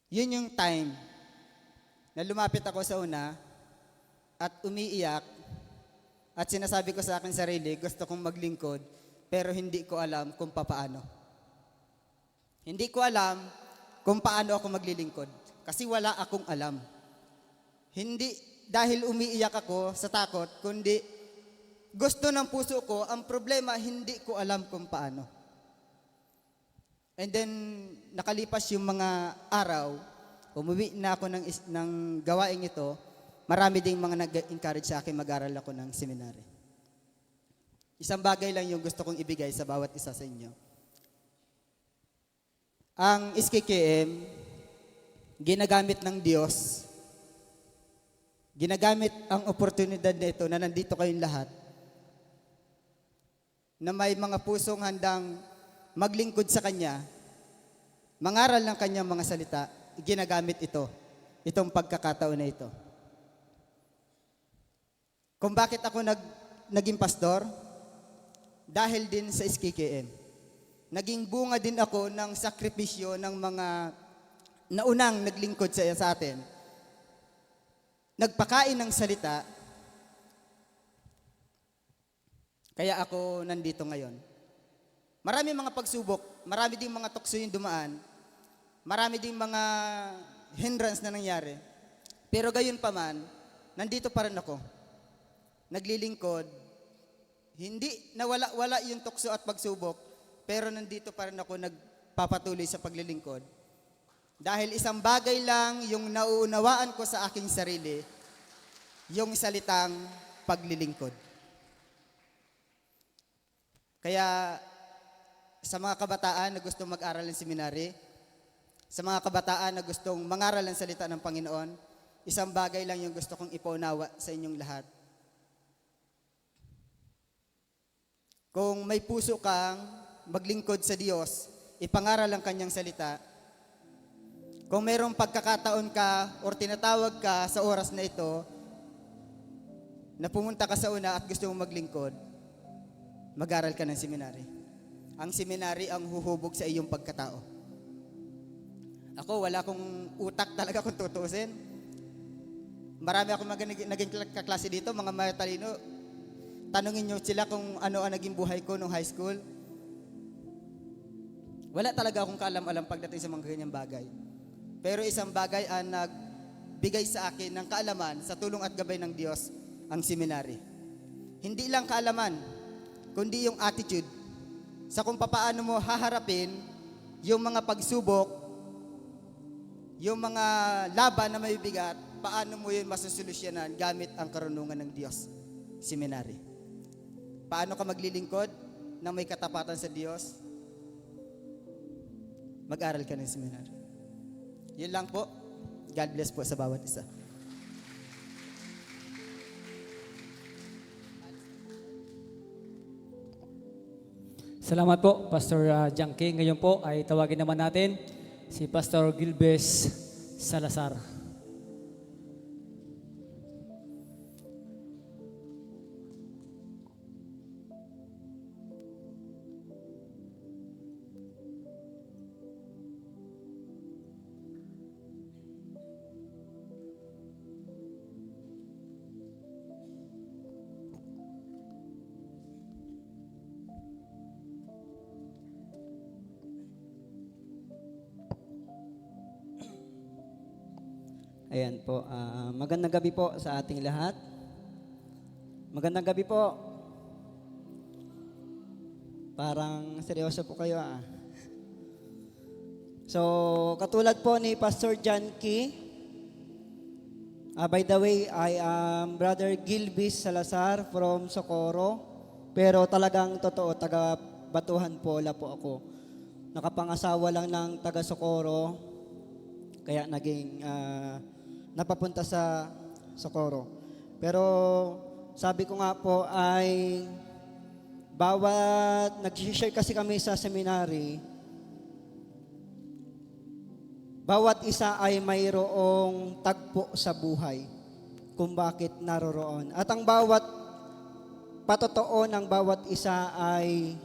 Yun yung time na lumapit ako sa una at umiiyak. At sinasabi ko sa akin sarili, gusto kong maglingkod, pero hindi ko alam kung paano. Hindi ko alam kung paano ako maglilingkod. Kasi wala akong alam. Hindi dahil umiiyak ako sa takot, kundi gusto ng puso ko, ang problema, hindi ko alam kung paano. And then, nakalipas yung mga araw, umuwi na ako ng gawaing ito. Marami ding mga nag-encourage sa akin mag-aral ako ng seminary. Isang bagay lang yung gusto kong ibigay sa bawat isa sa inyo. Ang SKKM, ginagamit ng Diyos, ginagamit ang oportunidad na ito na nandito kayong lahat, na may mga pusong handang maglingkod sa Kanya, mangaral ng Kanyang mga salita, ginagamit itong pagkakataon na ito. Kung bakit ako naging pastor? Dahil din sa SKKM. Naging bunga din ako ng sakripisyo ng mga naunang naglingkod sa atin. Nagpakain ng salita. Kaya ako nandito ngayon. Marami mga pagsubok, marami ding mga tukso yung dumaan, marami ding mga hindrance na nangyari. Pero gayon pa man, nandito pa rin ako. Naglilingkod, hindi nawala yung tukso at pagsubok, pero nandito pa rin ako nagpapatuloy sa paglilingkod. Dahil isang bagay lang yung nauunawaan ko sa aking sarili, yung salitang paglilingkod. Kaya sa mga kabataan na gustong mag-aral ng seminary, sa mga kabataan na gustong mangaral ng salita ng Panginoon, isang bagay lang yung gusto kong ipaunawa sa inyong lahat. Kung may puso kang maglingkod sa Diyos, ipangaral ang Kanyang salita, Kung mayroong pagkakataon ka or tinatawag ka sa oras na ito, na pumunta ka sa una at gusto mong maglingkod, mag-aral ka ng seminary. Ang seminary ang huhubog sa iyong pagkatao. Ako, wala akong utak talaga kung tutuusin. Marami akong naging kaklase dito, mga matalino. Tanungin nyo sila kung ano ang naging buhay ko nung high school. Wala talaga akong kaalam-alam pagdating sa mga ganyang bagay. Pero isang bagay ang nagbigay sa akin ng kaalaman sa tulong at gabay ng Diyos, ang seminary. Hindi lang kaalaman, kundi yung attitude sa kung paano mo haharapin yung mga pagsubok, yung mga laban na may bigat, paano mo yun masusolusyonan gamit ang karunungan ng Diyos. Seminary. Paano ka maglilingkod na may katapatan sa Diyos? Mag-aral ka ng seminary. Yun lang po. God bless po sa bawat isa. Salamat po, Pastor Janky. Ngayon po ay tawagin naman natin si Pastor Gilbes Salazar. Ayan po, magandang gabi po sa ating lahat. Magandang gabi po. Parang seryoso po kayo ah. So, katulad po ni Pastor Janky, by the way, I am Brother Gilbis Salazar from Socorro. Pero talagang totoo, taga Batuhan Pola po ako. Nakapangasawa lang ng taga Socorro, kaya naging napapunta sa Socorro. Pero sabi ko nga po ay bawat nag-share kasi kami sa seminary, bawat isa ay mayroong tagpo sa buhay kung bakit naroroon. At ang bawat patotoo ng bawat isa ay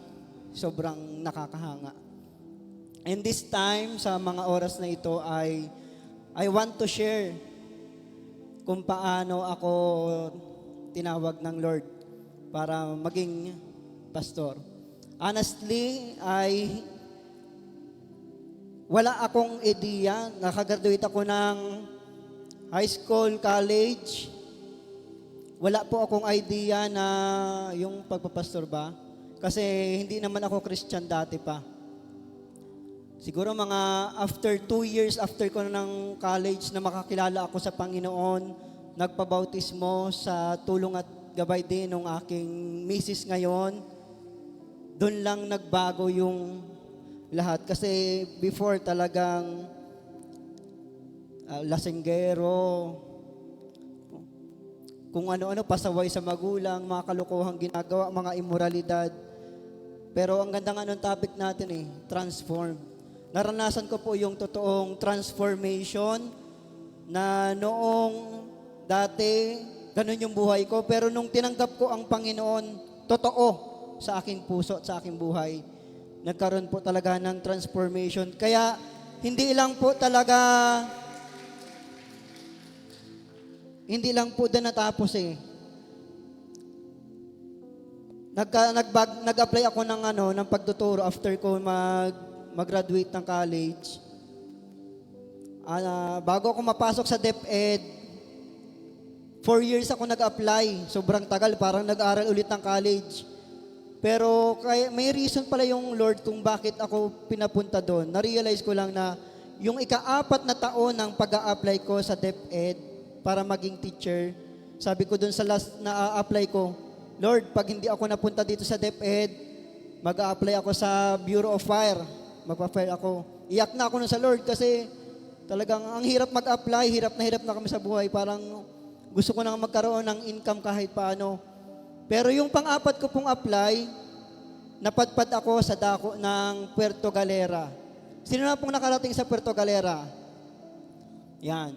sobrang nakakahanga. And this time, sa mga oras na ito ay I want to share kung paano ako tinawag ng Lord para maging pastor. Honestly, ay wala akong ideya. Nakagraduate ako ng high school, college. Wala po akong idea na yung pagpapastor ba. Kasi hindi naman ako Christian dati pa. Siguro mga after 2 years after ko ng college na makakilala ako sa Panginoon, nagpabautismo sa tulong at gabay din ng aking misis ngayon. Doon lang nagbago yung lahat. Kasi before talagang lasenggero, kung ano-ano, pasaway sa magulang, mga kalokohang ginagawa, mga immoralidad. Pero ang ganda nga ng topic natin transform. Naranasan ko po yung totoong transformation na noong dati, ganun yung buhay ko. Pero nung tinanggap ko ang Panginoon, totoo sa aking puso at sa aking buhay, nagkaroon po talaga ng transformation. Kaya hindi lang po doon natapos Nag-apply ako ng pagtuturo after ko mag-graduate ng college. Bago ako mapasok sa DepEd, 4 years ako nag-apply. Sobrang tagal, parang nag-aral ulit ng college. Pero may reason pala yung Lord kung bakit ako pinapunta doon. Na-realize ko lang na yung ika-4 na taon ng pag-a-apply ko sa DepEd para maging teacher, sabi ko doon sa last na a-apply ko, Lord, pag hindi ako napunta dito sa DepEd, mag-a-apply ako sa Bureau of Fire. Magpa-fire ako. Iyak na ako nun sa Lord kasi talagang ang hirap mag-apply, hirap na kami sa buhay. Parang gusto ko nang magkaroon ng income kahit paano. Pero yung pang-4 ko pong apply, napadpad ako sa dako ng Puerto Galera. Sino na pong nakarating sa Puerto Galera? Yan.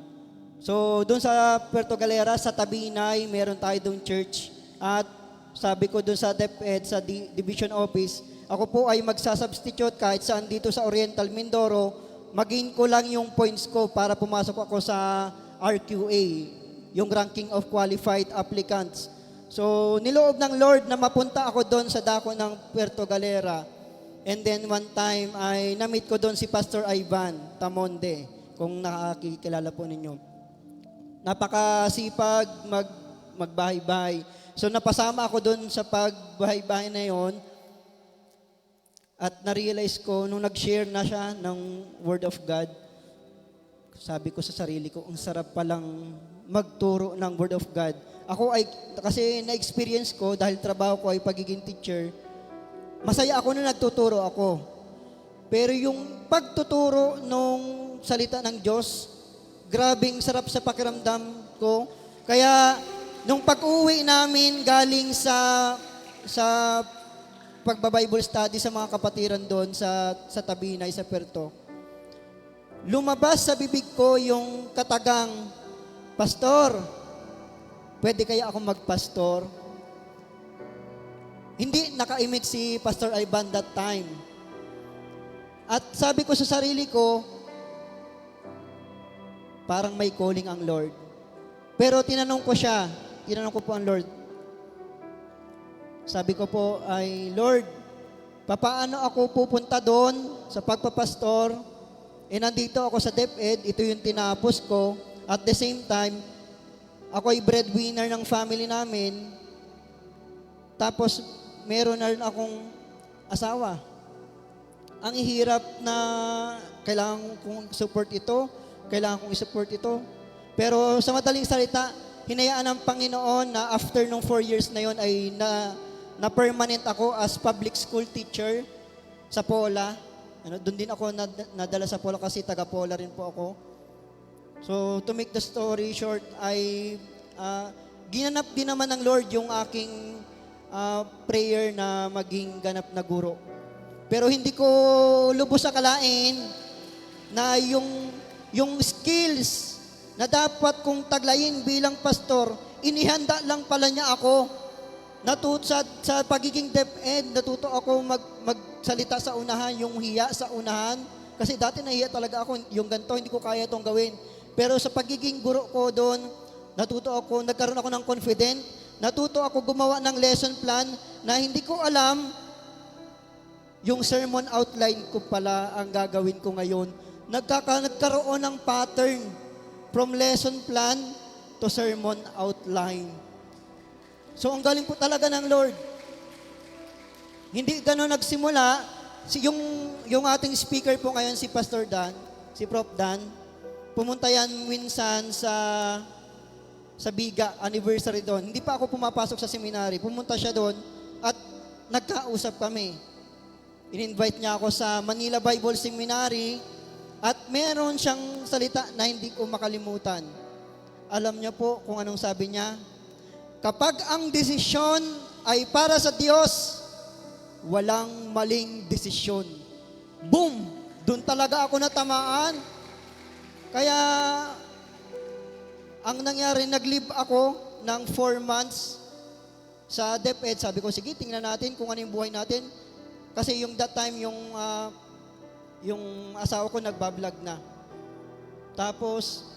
So, doon sa Puerto Galera, sa Tabinay, meron tayo doon church. At sabi ko doon sa DepEd, sa Division Office, ako po ay magsasubstitute kahit saan dito sa Oriental Mindoro, maging ko lang yung points ko para pumasok ako sa RQA, yung ranking of qualified applicants. So, niloob ng Lord na mapunta ako doon sa dako ng Puerto Galera. And then one time ay na-meet ko doon si Pastor Ivan Tamonde, kung nakakilala po ninyo. Napakasipag magbahay-bahay. So napasama ako doon sa pagbahay-bahay na yon. At na-realize ko, nung nag-share na siya ng Word of God, sabi ko sa sarili ko, ang sarap palang magturo ng Word of God. Ako ay, kasi na-experience ko, dahil trabaho ko ay pagiging teacher, masaya ako na nagtuturo ako. Pero yung pagtuturo nung salita ng Diyos, grabing sarap sa pakiramdam ko. Kaya, nung pag-uwi namin galing sa pagba-Bible study sa mga kapatiran doon sa Tabinay, sa Puerto, lumabas sa bibig ko yung katagang, Pastor, pwede kaya ako magpastor? Hindi naka-image si Pastor Ivan that time. At sabi ko sa sarili ko, parang may calling ang Lord. Pero tinanong ko po ang Lord. Sabi ko po ay, Lord, papaano ako pupunta doon sa pagpapastor? Nandito ako sa DepEd, ito yung tinapos ko. At the same time, ako ay breadwinner ng family namin. Tapos, meron na rin akong asawa. Ang hirap na kailangan kong support ito, kailangan kong i-support ito. Pero sa madaling salita, hinayaan ng Panginoon na after nung 4 years na yon ay na permanent ako as public school teacher sa Pola. Doon din ako nadala sa Pola kasi taga Pola rin po ako. So to make the story short, ay ginanap din naman ng Lord yung aking prayer na maging ganap na guro. Pero hindi ko lubos akalain na yung skills na dapat kong taglayin bilang pastor, inihanda lang pala niya ako. Sa pagiging DepEd, natuto ako magsalita sa unahan, yung hiya sa unahan. Kasi dati nahiya talaga ako, yung ganito, hindi ko kaya itong gawin. Pero sa pagiging guro ko doon, nagkaroon ako ng confident, natuto ako gumawa ng lesson plan na hindi ko alam yung sermon outline ko pala ang gagawin ko ngayon. Nagkaroon ng pattern from lesson plan to sermon outline. So, ang galing po talaga ng Lord. Hindi gano'n nagsimula. Yung ating speaker po ngayon, si Pastor Dan, si Prof. Dan, pumunta yan minsan sa Biga, anniversary doon. Hindi pa ako pumapasok sa seminary. Pumunta siya doon at nagkausap kami. In-invite niya ako sa Manila Bible Seminary at meron siyang salita na hindi ko makalimutan. Alam niyo po kung anong sabi niya? Kapag ang desisyon ay para sa Diyos, walang maling desisyon. Boom! Doon talaga ako natamaan. Kaya, ang nangyari, nag-leave ako ng 4 months sa DepEd. Sabi ko, sige, tingnan natin kung ano yung buhay natin. Kasi yung that time, yung asawa ko nagbablog na. Tapos,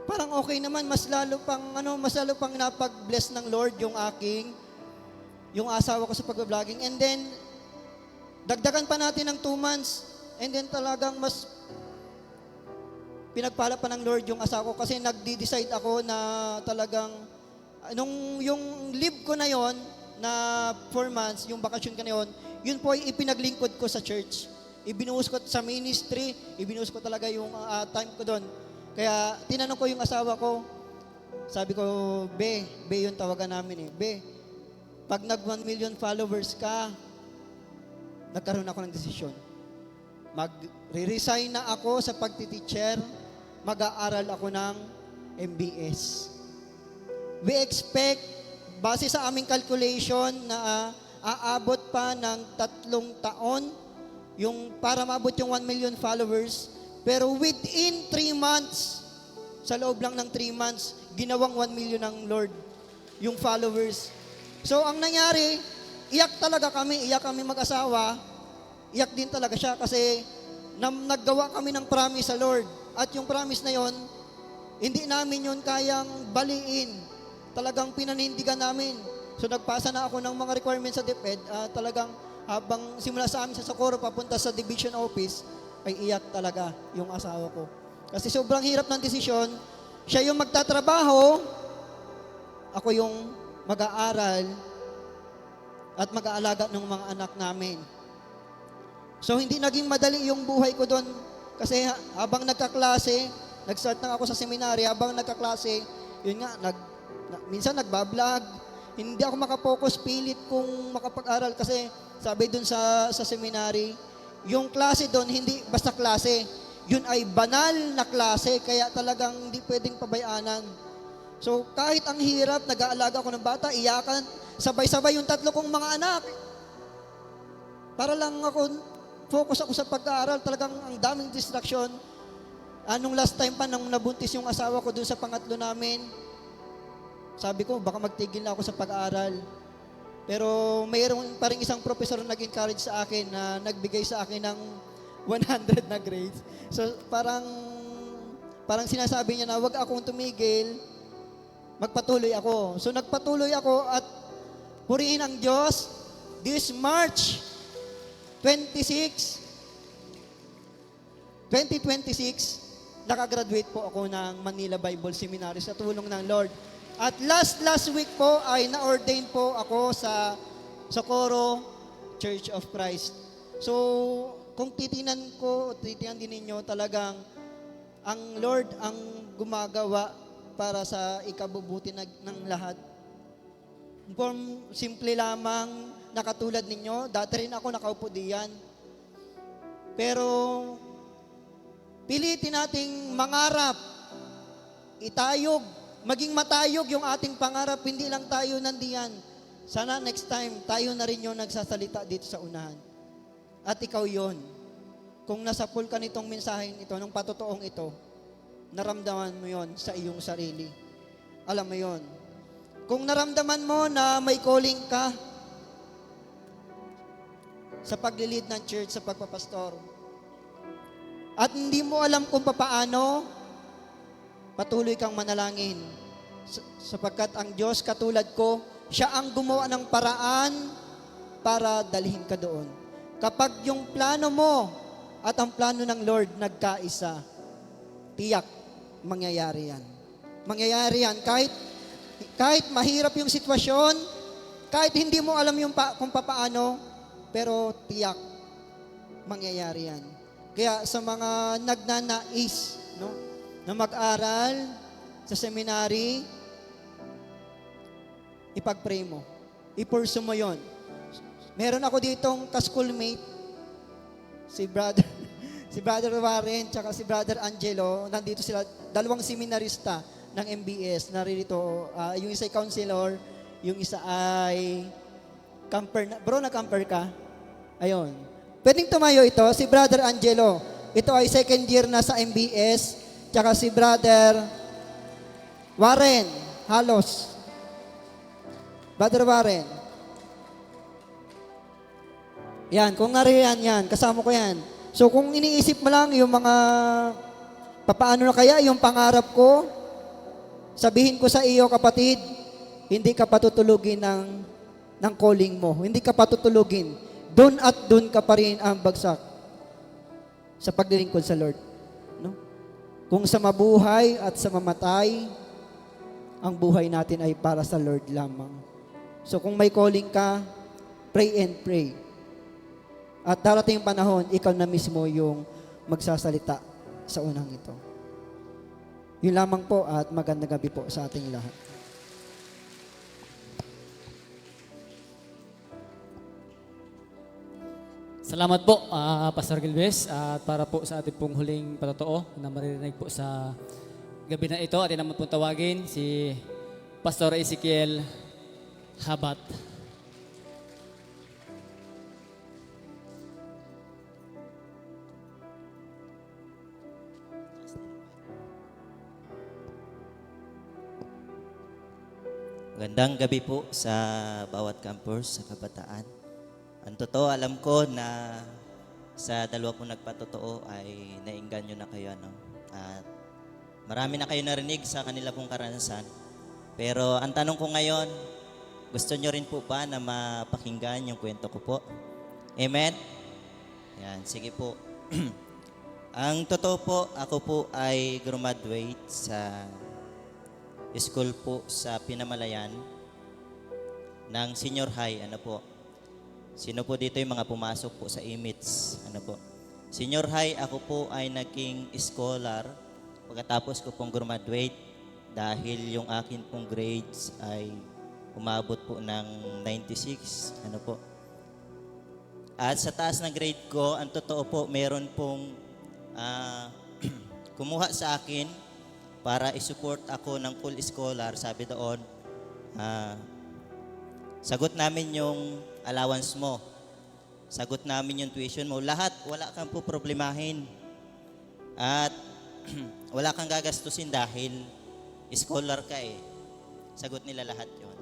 parang okay naman, mas lalo pang napag-bless ng Lord yung asawa ko sa pag-vlogging. And then, dagdagan pa natin ng 2 months. And then talagang mas pinagpala pa ng Lord yung asawa ko kasi nagdi-decide ako na talagang, yung leave ko na yon na 4 months, yung bakasyon ko na yun po ay ipinaglingkod ko sa church. Ibinuhos ko sa ministry, ibinuhos ko talaga yung time ko doon. Kaya tinanong ko yung asawa ko, sabi ko, Be yung tawagan namin eh. Be, pag nag 1 million followers ka, nagkaroon ako ng desisyon. Mag-resign na ako sa pagtiteacher, mag-aaral ako ng MBS. We expect, base sa aming calculation, na aabot pa ng 3 taon, yung para maabot yung 1 million followers, Pero within 3 months, sa loob lang ng 3 months, ginawang 1 million ng Lord yung followers. So ang nangyari, iyak talaga kami, iyak kami mag-asawa, iyak din talaga siya kasi naggawa kami ng promise sa Lord. At yung promise na yon, hindi namin yun kayang baliin. Talagang pinanindigan namin. So nagpasa na ako ng mga requirements sa DepEd. Talagang habang simula sa amin sa Socorro papunta sa division office, ay iyak talaga yung asawa ko. Kasi sobrang hirap ng desisyon. Siya yung magtatrabaho, ako yung mag-aaral at mag-aalaga ng mga anak namin. So hindi naging madali yung buhay ko doon kasi habang nagkaklase, nag-start na ako sa seminary, habang nagkaklase, yun nga, minsan nagbablog, hindi ako makapokus, pilit kung makapag-aral kasi sabi doon sa seminary, yung klase doon, hindi basta klase, yun ay banal na klase, kaya talagang hindi pwedeng pabayaanan. So kahit ang hirap, nag-aalaga ako ng bata, iyakan, sabay-sabay yung 3 kong mga anak. Para lang ako, focus ako sa pag-aaral, talagang ang daming distraction. Anong last time pa nang nabuntis yung asawa ko dun sa pangatlo namin, sabi ko, baka magtigil na ako sa pag-aaral. Pero mayroon pa rin isang professor na nag-encourage sa akin na nagbigay sa akin ng 100 na grades. So parang sinasabi niya na wag akong tumigil, magpatuloy ako. So nagpatuloy ako at purihin ang Diyos. This March 2026, nakagraduate po ako ng Manila Bible Seminary sa tulong ng Lord. At last week po ay na-ordain po ako sa Socorro Church of Christ. So, kung titinan din ninyo, talagang ang Lord ang gumagawa para sa ikabubuti ng lahat. Kung simple lamang nakatulad ninyo, dati rin ako nakaupo diyan. Pero, pilitin nating mangarap, itayog, maging matayog yung ating pangarap, hindi lang tayo nandiyan. Sana next time, tayo na rin yung nagsasalita dito sa unahan. At ikaw yon. Kung nasa pool ka nitong mensahen ito, ng patotoong ito, naramdaman mo yon sa iyong sarili. Alam mo yon. Kung naramdaman mo na may calling ka sa paglilid ng church, sa pagpapastor, at hindi mo alam kung papaano, patuloy kang manalangin. Sapagkat ang Diyos katulad ko, siya ang gumawa ng paraan para dalhin ka doon. Kapag yung plano mo at ang plano ng Lord nagkaisa, tiyak, mangyayari yan. Mangyayari yan. Kahit mahirap yung sitwasyon, kahit hindi mo alam kung papaano, pero tiyak, mangyayari yan. Kaya sa mga nagnanais, na mag-aral sa seminary, ipag-pray mo. I-pursue mo yon. Meron ako ditong ka-schoolmate, si Brother Warren, tsaka si Brother Angelo. Nandito sila, 2 seminarista ng MBS. Naririto, yung isa ay counselor, yung isa ay camper. Bro, na-camper ka? Ayun. Pwedeng tumayo ito, si Brother Angelo. Ito ay 2nd year na sa MBS. Tsaka si Brother Warren, halos. Brother Warren. Yan, kung nariyan yan, kasama ko yan. So kung iniisip mo lang yung mga, papaano na kaya yung pangarap ko, sabihin ko sa iyo kapatid, hindi ka patutulugin ng calling mo. Hindi ka patutulugin. Doon at doon ka pa rin ang bagsak sa paglilingkod sa Lord. No? Kung sa mabuhay at sa mamatay, ang buhay natin ay para sa Lord lamang. So kung may calling ka, pray and pray. At darating yung panahon, ikaw na mismo yung magsasalita sa unang ito. Yun lamang po at magandang gabi po sa ating lahat. Salamat po, Pastor Gilbes, at para po sa ating pong huling patotoo na maririnig po sa gabi na ito, atin naman pong tawagin si Pastor Ezekiel Habat. Gandang gabi po sa bawat campers sa kabataan. Ang totoo, alam ko na sa dalawa po nagpatotoo ay naingganyo na kayo. Ano? At marami na kayo narinig sa kanila pong karanasan. Pero ang tanong ko ngayon, gusto nyo rin po ba na mapakinggan yung kwento ko po? Amen? Yan, sige po. Ang totoo po, ako po ay graduate sa school po sa Pinamalayan ng senior high. Ano po? Sino po dito yung mga pumasok po sa IMITS? Ano po? Senior high, ako po ay naging scholar pagkatapos ko pong graduate dahil yung akin pong grades ay umabot po ng 96. Ano po? At sa taas ng grade ko, ang totoo po, meron pong kumuha sa akin para isupport ako ng full scholar. Sabi doon, sagot namin yung allowance mo. Sagot namin yung tuition mo. Lahat, wala kang po problemahin. At wala kang gagastusin dahil scholar ka eh. Sagot nila lahat yon.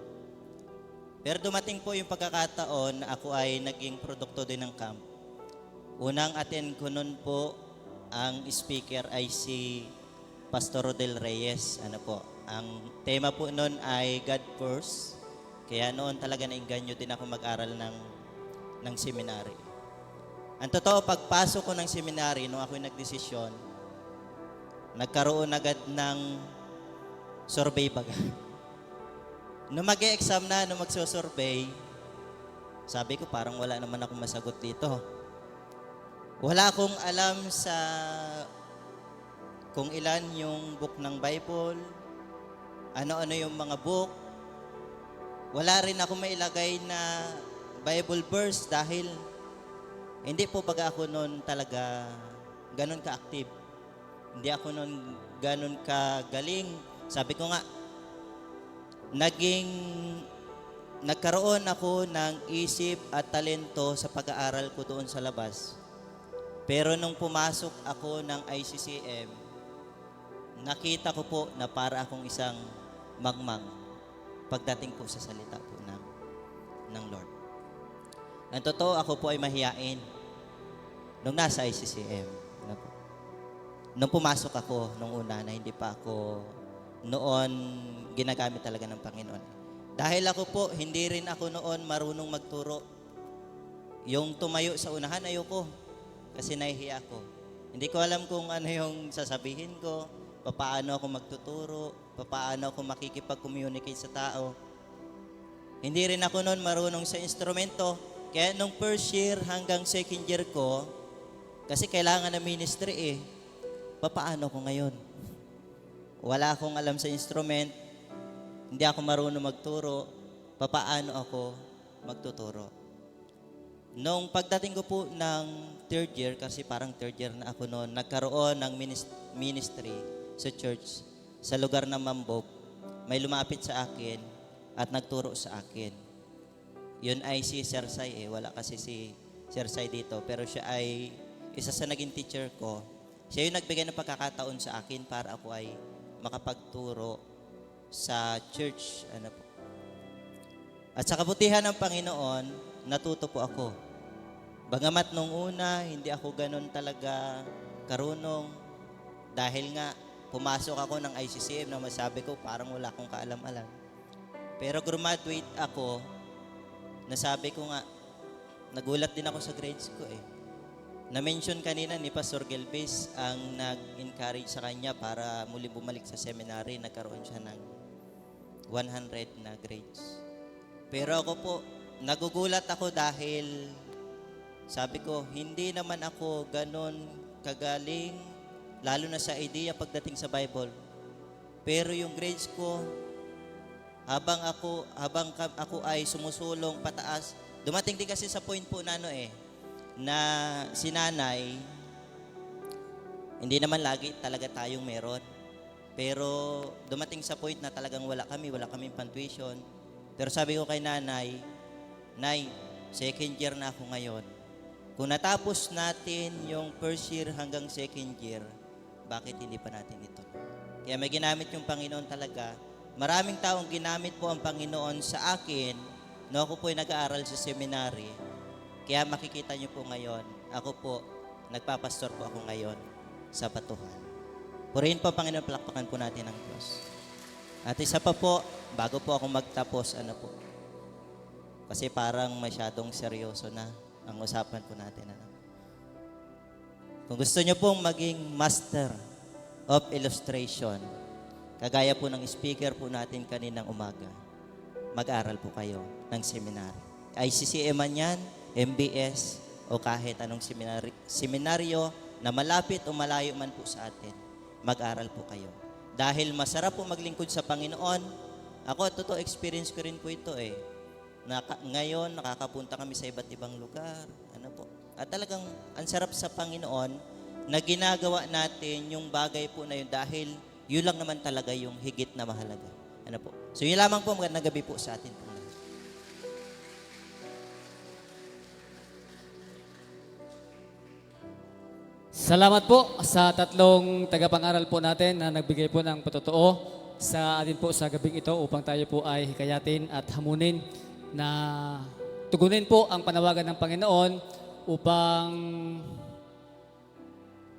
Pero dumating po yung pagkakataon na ako ay naging produkto din ng camp. Unang attend ko nun po, ang speaker ay si Pastor Rodel Reyes. Ano po? Ang tema po nun ay God First. Kaya noon talaga nainganyo din ako mag-aral ng seminary. Ang totoo, pagpasok ko ng seminary, nung ako'y nagdesisyon, nagkaroon agad ng survey baga. Nung mag-e-exam na, nung magsusurvey, sabi ko parang wala naman akong masagot dito. Wala akong alam sa kung ilan yung book ng Bible, ano-ano yung mga book. Wala rin ako mailagay na Bible verse dahil hindi po baga ako noon talaga ganun ka-active. Hindi ako noon ganun ka-galing. Sabi ko nga, nagkaroon ako ng isip at talento sa pag-aaral ko doon sa labas. Pero nung pumasok ako ng ICCM, nakita ko po na para akong isang mangmang pagdating po sa salita po ng Lord. Ang totoo, ako po ay mahiyain nung nasa ICCM. Nung pumasok ako, nung una na hindi pa ako noon ginagamit talaga ng Panginoon. Dahil ako po, hindi rin ako noon marunong magturo. Yung tumayo sa unahan, ayoko. Kasi nahihiya ako. Hindi ko alam kung ano yung sasabihin ko, paano ako magtuturo, paano ako makikipag-communicate sa tao. Hindi rin ako noon marunong sa instrumento. Kaya nung first year hanggang second year ko, kasi kailangan na ministry eh, paano ko ngayon? Wala akong alam sa instrument, hindi ako marunong magturo, paano ako magtuturo? Nung pagdating ko po ng third year, kasi parang third year na ako noon, nagkaroon ng ministry sa church, sa lugar ng Mambog. May lumapit sa akin at nagturo sa akin. Yun ay si Sir Sai eh. Wala kasi si Sir Sai dito. Pero siya ay isa sa naging teacher ko. Siya yung nagbigay ng pagkakataon sa akin para ako ay makapagturo sa church. Ano po. At sa kabutihan ng Panginoon, natuto po ako. Bagamat nung una, hindi ako ganun talaga karunong. Dahil nga, pumasok ako ng ICCM na masabi ko parang wala akong kaalam-alam. Pero graduate ako, nasabi ko nga, nagulat din ako sa grades ko eh. Na-mention kanina ni Pastor Gelbis ang nag-encourage sa kanya para muli bumalik sa seminary. Nagkaroon siya ng 100 na grades. Pero ako po, nagugulat ako dahil sabi ko, hindi naman ako ganon kagaling, lalo na sa idea pagdating sa Bible. Pero yung grades ko, habang ako ay sumusulong pataas, dumating din kasi sa point po na na si nanay, hindi naman lagi talaga tayong meron. Pero dumating sa point na talagang wala kaming pantuition. Pero sabi ko kay nanay, Nay, second year na ako ngayon. Kung natapos natin yung first year hanggang second year, bakit hindi pa natin ito? Kaya may ginamit yung Panginoon talaga Maraming taong ginamit po ang Panginoon sa akin no ako po ay nag-aaral sa seminary. Kaya makikita niyo po ngayon, ako po, nagpapastor po ako ngayon sa Batuhan. Purihin po Panginoon, palakpakan po natin ang Diyos. At isa pa po, bago po ako magtapos, kasi parang masyadong seryoso na ang usapan po natin. Kung gusto niyo pong maging master of illustration, kagaya po ng speaker po natin kaninang umaga, mag-aral po kayo ng seminary. ICCM man yan, MBS, o kahit anong seminaryo na malapit o malayo man po sa atin, mag-aral po kayo. Dahil masarap po maglingkod sa Panginoon. Ako, totoo experience ko rin po ito ngayon, nakakapunta kami sa iba't ibang lugar. At talagang, ang sarap sa Panginoon na ginagawa natin yung bagay po na yun dahil yun lang naman talaga yung higit na mahalaga. So, yun lamang po, magandang gabi po sa atin po. Salamat po sa tatlong tagapang-aral po natin na nagbigay po ng patotoo sa atin po sa gabing ito upang tayo po ay hikayatin at hamunin na tugunin po ang panawagan ng Panginoon upang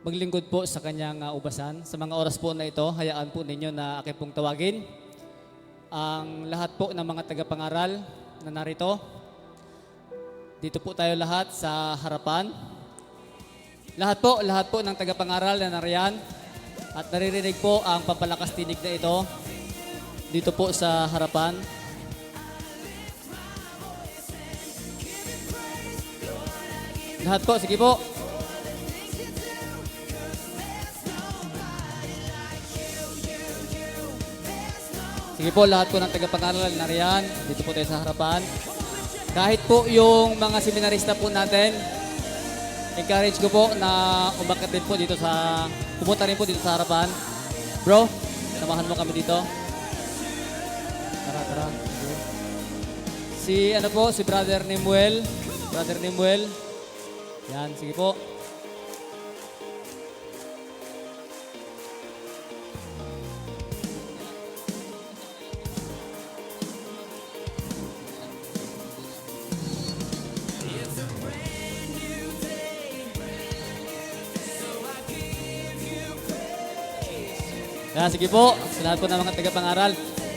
maglingkod po sa kanyang ubasan. Sa mga oras po na ito, hayaan po ninyo na aking pong tawagin ang lahat po ng mga tagapang-aral na narito. Dito po tayo lahat sa harapan. Lahat po ng tagapang-aral na nariyan at naririnig po ang pampalakas tinig na ito dito po sa harapan. Lahat po, sige po. Sige po, lahat po ng tagapag-aral na riyan. Dito po tayo sa harapan. Kahit po yung mga seminarista po natin, encourage ko po na umakit din po dito pumunta rin po dito sa harapan. Bro, samahan mo kami dito. Tara. Si Brother Nimuel. Brother Nimuel. Yan, sige po. Yan, sige po. Sa lahat po ng mga tagapang-aral,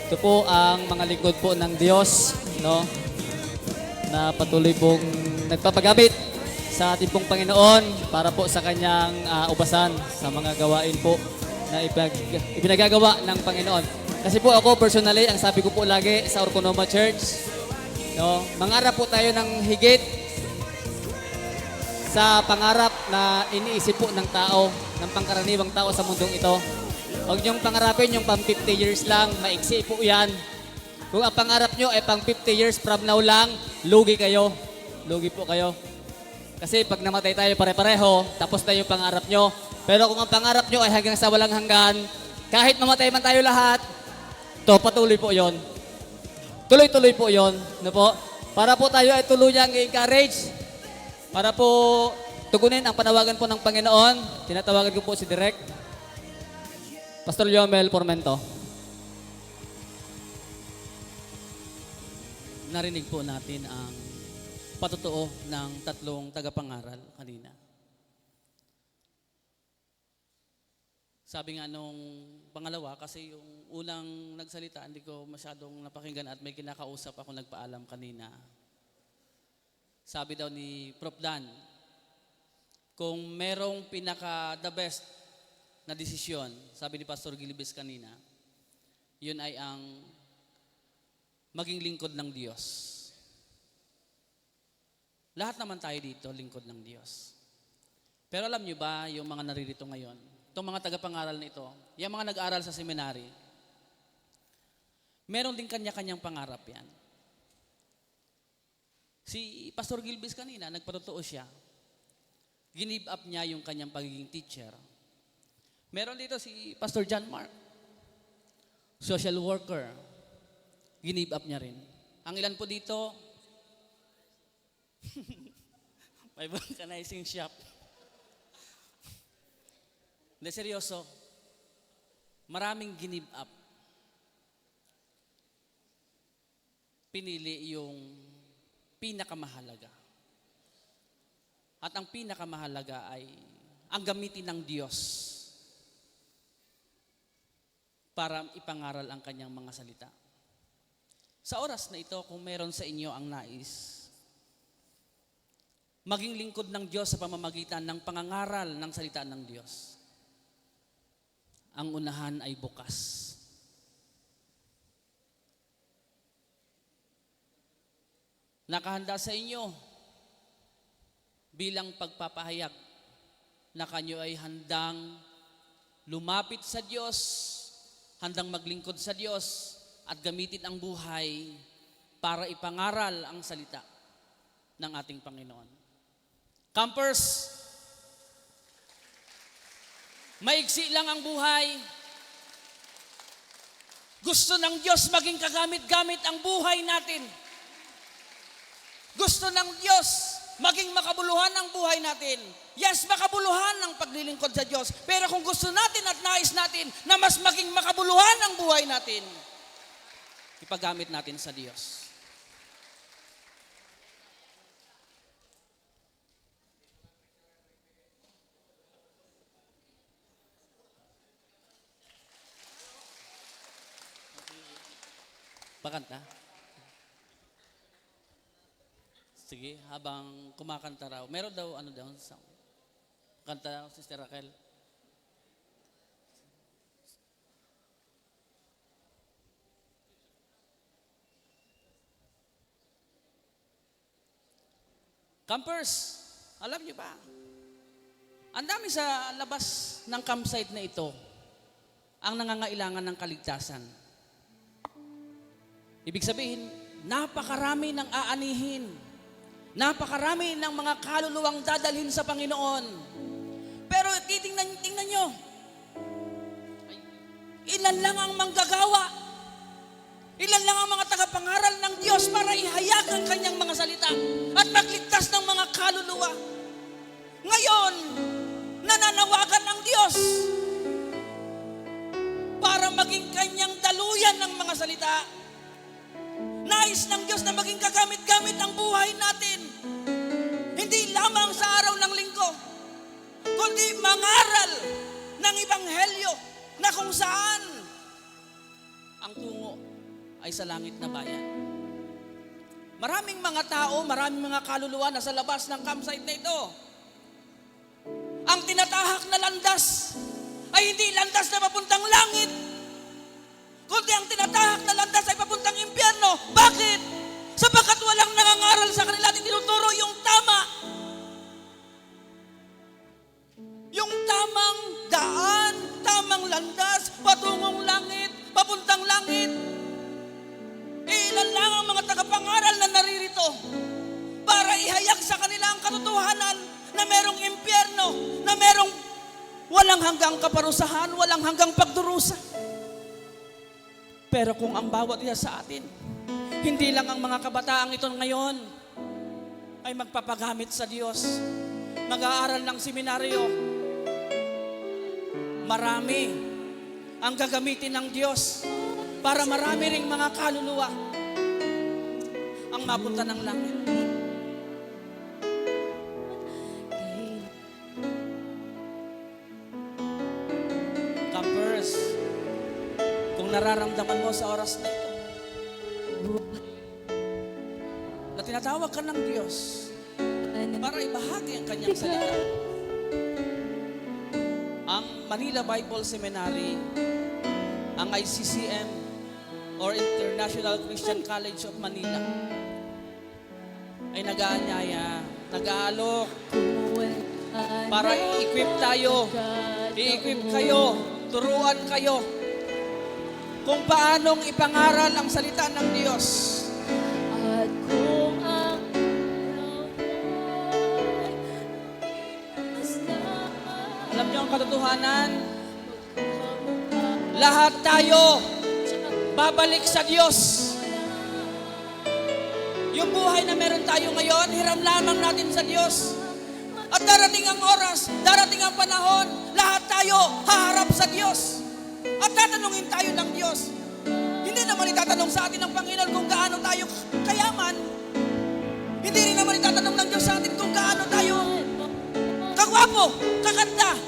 ito po ang mga lingkod po ng Diyos, no? Na patuloy pong nagpapagamit sa ating pong Panginoon para po sa kanyang ubasan sa mga gawain po na ipinagagawa ng Panginoon. Kasi po ako personally, ang sabi ko po lagi sa Orconoma Church, no, mangarap po tayo ng higit sa pangarap na iniisip po ng tao, ng pangkaraniwang tao sa mundong ito. Huwag niyong pangarapin yung pang 50 years lang, maiksi po yan. Kung ang pangarap nyo ay pang 50 years from now lang, lugi kayo. Lugi po kayo. Kasi pag namatay tayo pare-pareho, tapos na yung pangarap nyo. Pero kung ang pangarap nyo ay hanggang sa walang hanggan, kahit mamatay man tayo lahat, to patuloy po yon. Tuloy-tuloy po yon. No po? Para po tayo ay tuluyang i-encourage. Para po tugunin ang panawagan po ng Panginoon. Tinatawagan ko po si Direk. Pastor Yomel Formento. Narinig po natin ang patotoo ng tatlong tagapangaral kanina. Sabi nga nung pangalawa, kasi yung unang nagsalita, hindi ko masyadong napakinggan at may kinakausap ako nagpaalam kanina. Sabi daw ni Prof. Dan, kung merong pinaka-the best na desisyon, sabi ni Pastor Gilbis kanina, yun ay ang maging lingkod ng Diyos. Lahat naman tayo dito, lingkod ng Diyos. Pero alam nyo ba, yung mga naririto ngayon, itong mga tagapangaral na ito, yung mga nag-aaral sa seminary, meron din kanya-kanyang pangarap yan. Si Pastor Gilbis kanina, nagpatotoo siya. Give up niya yung kanyang pagiging teacher. Meron dito si Pastor John Mark, social worker. Give up niya rin. Ang ilan po dito, may vulcanizing shop. Hindi, seryoso. Maraming give up. pinili yung pinakamahalaga. At ang pinakamahalaga ay ang gamitin ng Diyos para ipangaral ang kanyang mga salita. Sa oras na ito, kung meron sa inyo ang nais, maging lingkod ng Diyos sa pamamagitan ng pangangaral ng salita ng Diyos, ang unahan ay bukas. Nakahanda sa inyo bilang pagpapahayag na kanyo ay handang lumapit sa Diyos, handang maglingkod sa Diyos at gamitin ang buhay para ipangaral ang salita ng ating Panginoon. Campers, maigsi lang ang buhay. Gusto ng Diyos maging kagamit-gamit ang buhay natin. Gusto ng Diyos maging makabuluhan ang buhay natin. Yes, makabuluhan ang paglilingkod sa Diyos. Pero kung gusto natin at nais natin na mas maging makabuluhan ang buhay natin, ipagamit natin sa Diyos. Pakanta? Sige, habang kumakanta raw. Meron daw, kanta, Sister Raquel. Campers, alam niyo ba? Ang dami sa labas ng campsite na ito ang nangangailangan ng kaligtasan. Ibig sabihin, napakarami ng aanihin. Napakarami ng mga kaluluwang dadalhin sa Panginoon. Pero tingnan nyo, ilan lang ang manggagawa. Ilan lang ang mga tagapangaral ng Diyos para ihayag ang kanyang mga salita at magligtas ng mga kaluluwa. Ngayon, nananawagan ng Diyos para maging kanyang daluyan ng mga salita. Nais ng Diyos na maging kagamit-gamit ang buhay natin. Hindi lamang sa araw ng linggo, kundi mangaral ng Ebanghelyo na kung saan ang tungo ay sa langit na bayan. Maraming mga tao, maraming mga kaluluwa na sa labas ng campsite na ito. Ang tinatahak na landas ay hindi landas na papuntang langit, kundi ang tinatahak na landas ay papuntang impyerno. Bakit? Sapagkat walang nangangaral sa kanila at tinuturo yung tama. Yung tamang daan, tamang landas, patungong langit, papuntang langit. Ilan lang ang mga tagapangaral na naririto para ihayag sa kanila ang katotohanan na merong impyerno, na merong walang hanggang kaparusahan, walang hanggang pagdurusa. Pero kung ang bawat isa sa atin, hindi lang ang mga kabataang ito ngayon ay magpapagamit sa Diyos, mag-aaral ng seminaryo, marami ang gagamitin ng Diyos para marami ring mga kaluluwa ang mapunta ng langit. Campers, kung nararamdaman mo sa oras na ito na tinatawag ka ng Diyos para ibahagi ang kanyang salita, ang Manila Bible Seminary, ang ICCM or International Christian College of Manila ay nag-aanyaya, nag-aalok para i-equip tayo, i-equip kayo, turuan kayo kung paanong ipangaral ang salita ng Diyos. At kung ang Alam niyo ang katotohanan? Lahat tayo babalik sa Diyos. Yung buhay na meron tayo ngayon, hiram lamang natin sa Diyos. At darating ang oras, darating ang panahon, lahat tayo haharap sa Diyos. At tatanungin tayo ng Diyos. Hindi naman itatanong sa atin ng Panginoon kung gaano tayo kayaman. Hindi rin naman itatanong ng Diyos sa atin kung gaano tayo kagwapo, kakanda,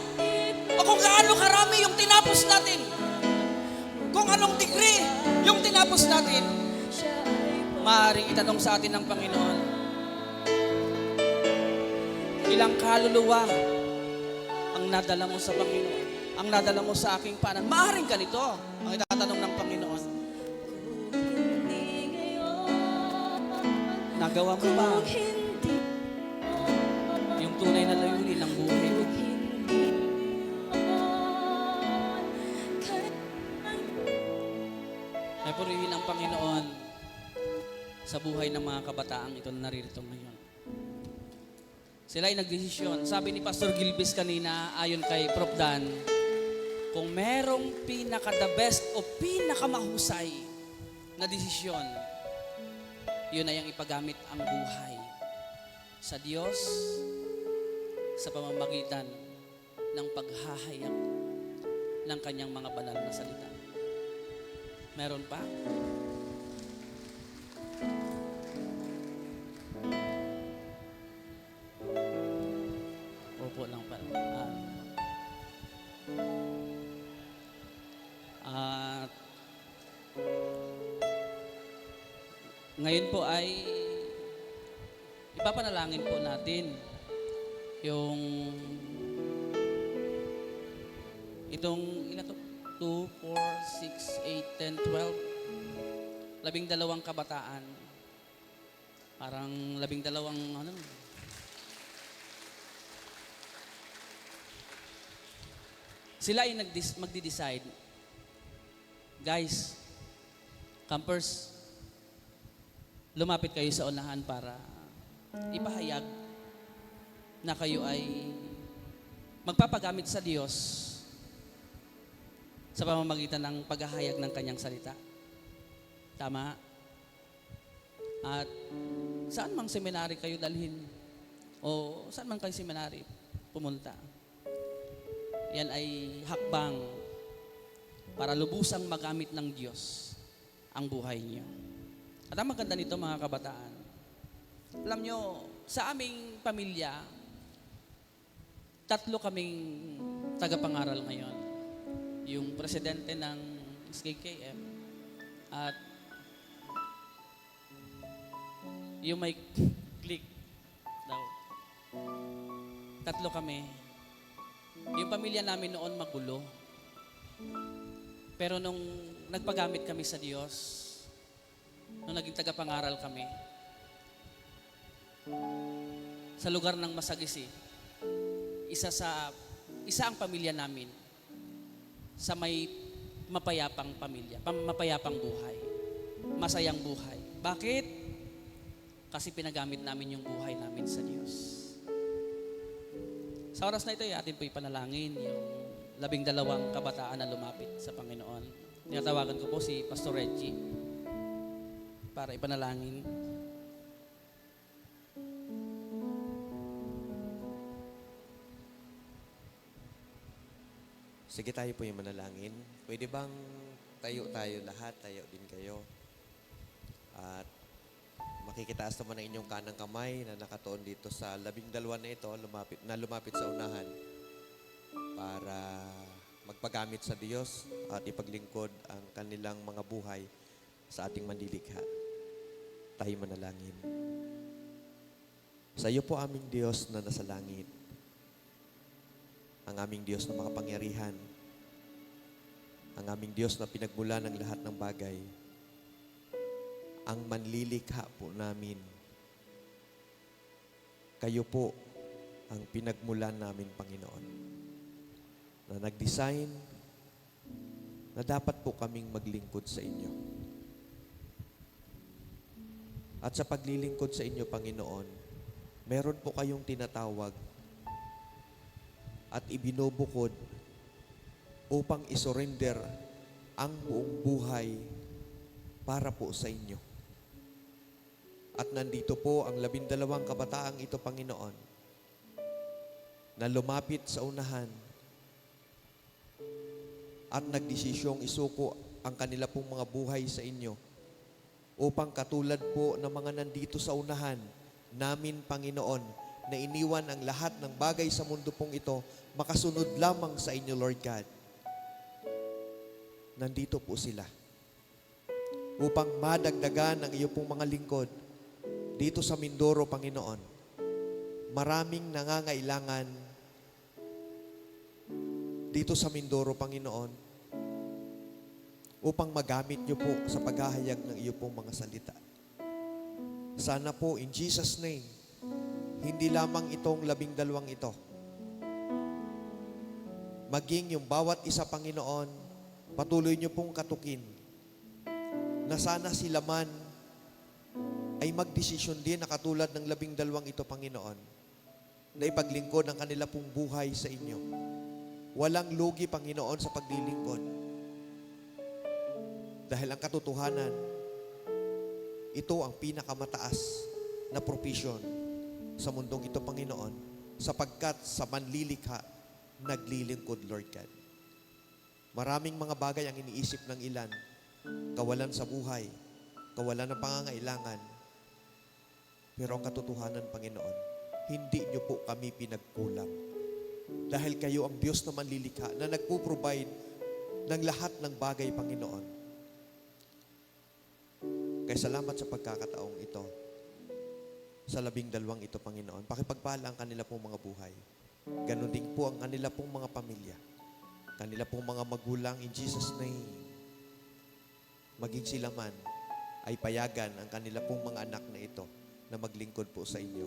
o kung gaano karami yung tinapos natin. Kung anong degree yung tinapos natin. Maaaring itanong sa atin ng Panginoon, ilang kaluluwa ang nadala mo sa Panginoon, ang nadala mo sa aking paanan. Maaaring ganito ang itatanong ng Panginoon. Nagawa mo ba yung tunay na layunin ng buhay mo? Ay purihin ang Panginoon sa buhay ng mga kabataang ito na naririto ngayon. Sila ay nagdesisyon. Sabi ni Pastor Gilbis kanina, ayon kay Prof. Dan, kung merong pinaka-the best o pinaka-mahusay na desisyon, yun ay ang ipagamit ang buhay sa Diyos sa pamamagitan ng paghahayag ng kanyang mga banal na salita. Meron pa? Opo lang pa. Ngayon po ay ipapanalangin po natin yung itong ilan to? 2, 4, 6, 8, 10, 12 12 kabataan. Parang 12 ano. Sila ay magdi-decide. Guys, campers, lumapit kayo sa unahan para ipahayag na kayo ay magpapagamit sa Diyos sa pamamagitan ng paghahayag ng kanyang salita. Tama? At saan mang seminary kayo dalhin o saan man kayo seminary pumunta, yan ay hakbang para lubusang magamit ng Diyos ang buhay niyo. At ang maganda nito mga kabataan, alam nyo, sa aming pamilya, 3 kaming tagapangaral ngayon. Yung presidente ng SKKM at yung may click daw. 3 kami. Yung pamilya namin noon magulo. Pero nung nagpagamit kami sa Diyos, nung naging tagapangaral kami, sa lugar ng Masagisi, isa ang pamilya namin sa may mapayapang pamilya, mapayapang buhay, masayang buhay. Bakit? Kasi pinagamit namin yung buhay namin sa Diyos. Sa oras na ito, atin po ipanalangin yung 12 kabataan na lumapit sa Panginoon. Tinatawagan ko po si Pastor Reggie para ipanalangin. Sige, tayo po yung manalangin. Pwede bang tayo lahat, tayo din kayo. At makikitaas naman ang inyong kanang kamay na nakatuon dito sa 12 na ito, lumapit sa unahan para magpagamit sa Diyos at ipaglingkod ang kanilang mga buhay sa ating manlilikha. Tayo manalangin. Sa iyo po aming Diyos na nasa langit, ang aming Diyos na makapangyarihan, ang aming Diyos na pinagmula ng lahat ng bagay, ang manlilikha po namin. Kayo po ang pinagmulan namin, Panginoon, na nag-design na dapat po kaming maglingkod sa inyo. At sa paglilingkod sa inyo, Panginoon, meron po kayong tinatawag at ibinubukod upang isurrender ang buong buhay para po sa inyo. At nandito po ang 12 kabataang ito, Panginoon, na lumapit sa unahan at nagdesisyong isuko ang kanila pong mga buhay sa inyo upang katulad po ng mga nandito sa unahan namin, Panginoon, na iniwan ang lahat ng bagay sa mundo pong ito, makasunod lamang sa inyo, Lord God. Nandito po sila upang madagdagan ang iyo pong mga lingkod dito sa Mindoro, Panginoon. Maraming nangangailangan dito sa Mindoro, Panginoon, upang magamit niyo po sa paghahayag ng iyo pong mga salita. Sana po, in Jesus' name, hindi lamang itong 12 ito, maging yung bawat isa, Panginoon, patuloy niyo pong katukin na sana sila man ay magdesisyon din na katulad ng 12 ito, Panginoon, na ipaglingkod ang kanila pong buhay sa inyo. Walang lugi, Panginoon, sa paglilingkod. Dahil ang katotohanan, ito ang pinakamataas na provision sa mundong ito, Panginoon, sapagkat sa manlilikha, naglilingkod, Lord God. Maraming mga bagay ang iniisip ng ilan, kawalan sa buhay, kawalan ng pangangailangan. Pero ang katotohanan, Panginoon, hindi niyo po kami pinagkulang. Dahil kayo ang Diyos na manlilikha na nagpo-provide ng lahat ng bagay, Panginoon. Kaya salamat sa pagkakataong ito. Sa 12 ito, Panginoon. Pakipagpala ang kanila pong mga buhay. Ganon din po ang kanila pong mga pamilya. Kanila pong mga magulang, in Jesus' name. Maging sila man ay payagan ang kanila pong mga anak na ito na maglingkod po sa inyo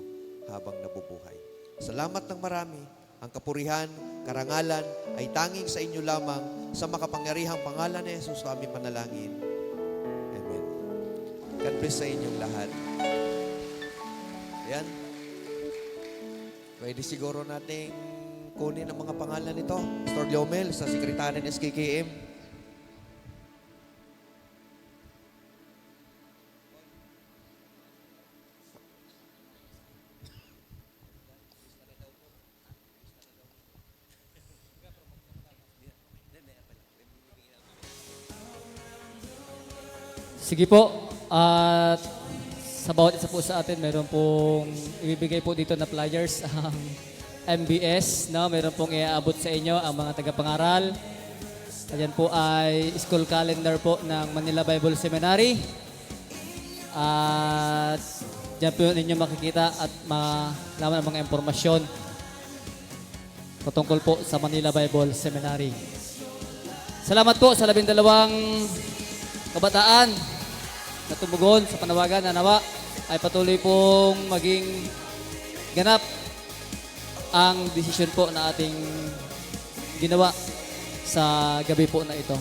habang nabubuhay. Salamat ng marami. Ang kapurihan, karangalan ay tanging sa inyo lamang sa makapangyarihang pangalan ni Jesus na aming panalangin. Amen. God bless sa inyong lahat. Ayan. Pwede siguro nating kunin ang mga pangalan nito. Pastor Leomel sa sekretary ng SKKM. Sige po, at sa bawat isa po sa atin, meron pong ibibigay po dito na flyers ang MBS, no? Meron pong iaabot sa inyo ang mga tagapangaral. Ayan po ay school calendar po ng Manila Bible Seminary. At dyan po ninyo makikita at malaman ang mga impormasyon patungkol po sa Manila Bible Seminary. Salamat po sa 12 kabataan na tumugon sa panawagan na nawa ay patuloy pong maging ganap ang desisyon po na ating ginawa sa gabi po na ito.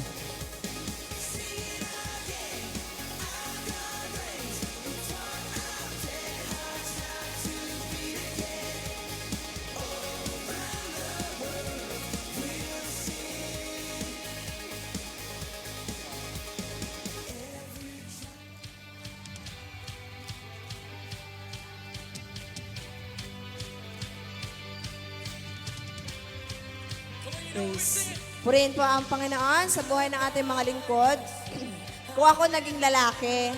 Praise. Purihin po ang Panginoon sa buhay ng ating mga lingkod. Kung ako naging lalaki,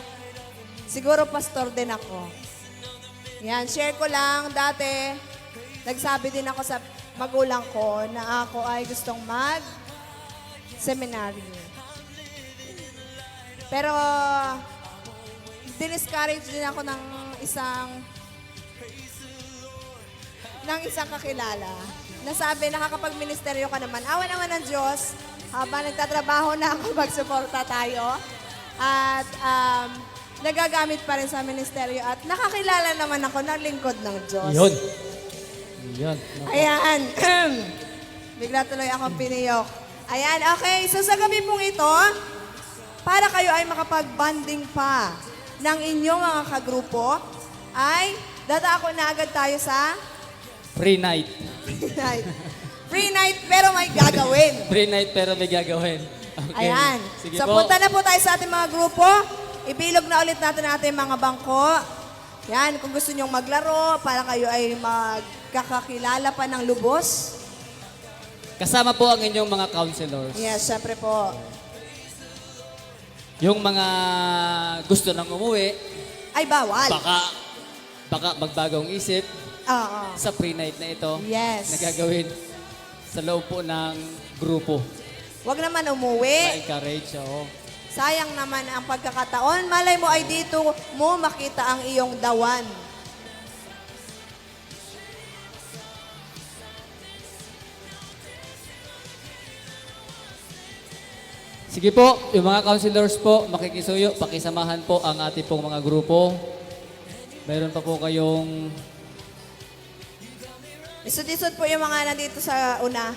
siguro pastor din ako. Yan, share ko lang. Dati, nagsabi din ako sa magulang ko na ako ay gustong mag-seminary. Pero, diniscourage din ako ng isang kakilala. Nasabi, nakakapag-ministeryo ka naman. Awa naman ng Diyos, habang nagtatrabaho na ako, magsuporta tayo. At nagagamit pa rin sa ministeryo. At nakakilala naman ako ng lingkod ng Diyos. Yun. Yun. Ayan. Bigla tuloy akong piniyok. Ayan, okay. So sa gabi pong ito, para kayo ay makapag-banding pa ng inyong mga kagrupo, ay dadako na agad tayo sa Free night. Free night, pero may gagawin. Free night pero may gagawin. Okay. Ayan. Sige So po. punta na po tayo sa ating mga grupo. Ibilog na ulit natin ang ating mga bangko. Yan, kung gusto nyong maglaro, para kayo ay magkakakilala pa ng lubos. Kasama po ang inyong mga counselors. Yes, syempre po. Yung mga gusto nang umuwi, Ay, bawal. baka magbagong isip Oo. sa pre-night na ito Yes. na gagawin sa loob po ng grupo. Huwag naman umuwi. Ma-encourage, oo. Sayang naman ang pagkakataon. Malay mo ay dito mo makita ang iyong dawan. Sige po, yung mga counselors po, makikisuyo, pakisamahan po ang ating pong mga grupo. Meron pa po kayong... Isod-isod po yung mga nandito sa una.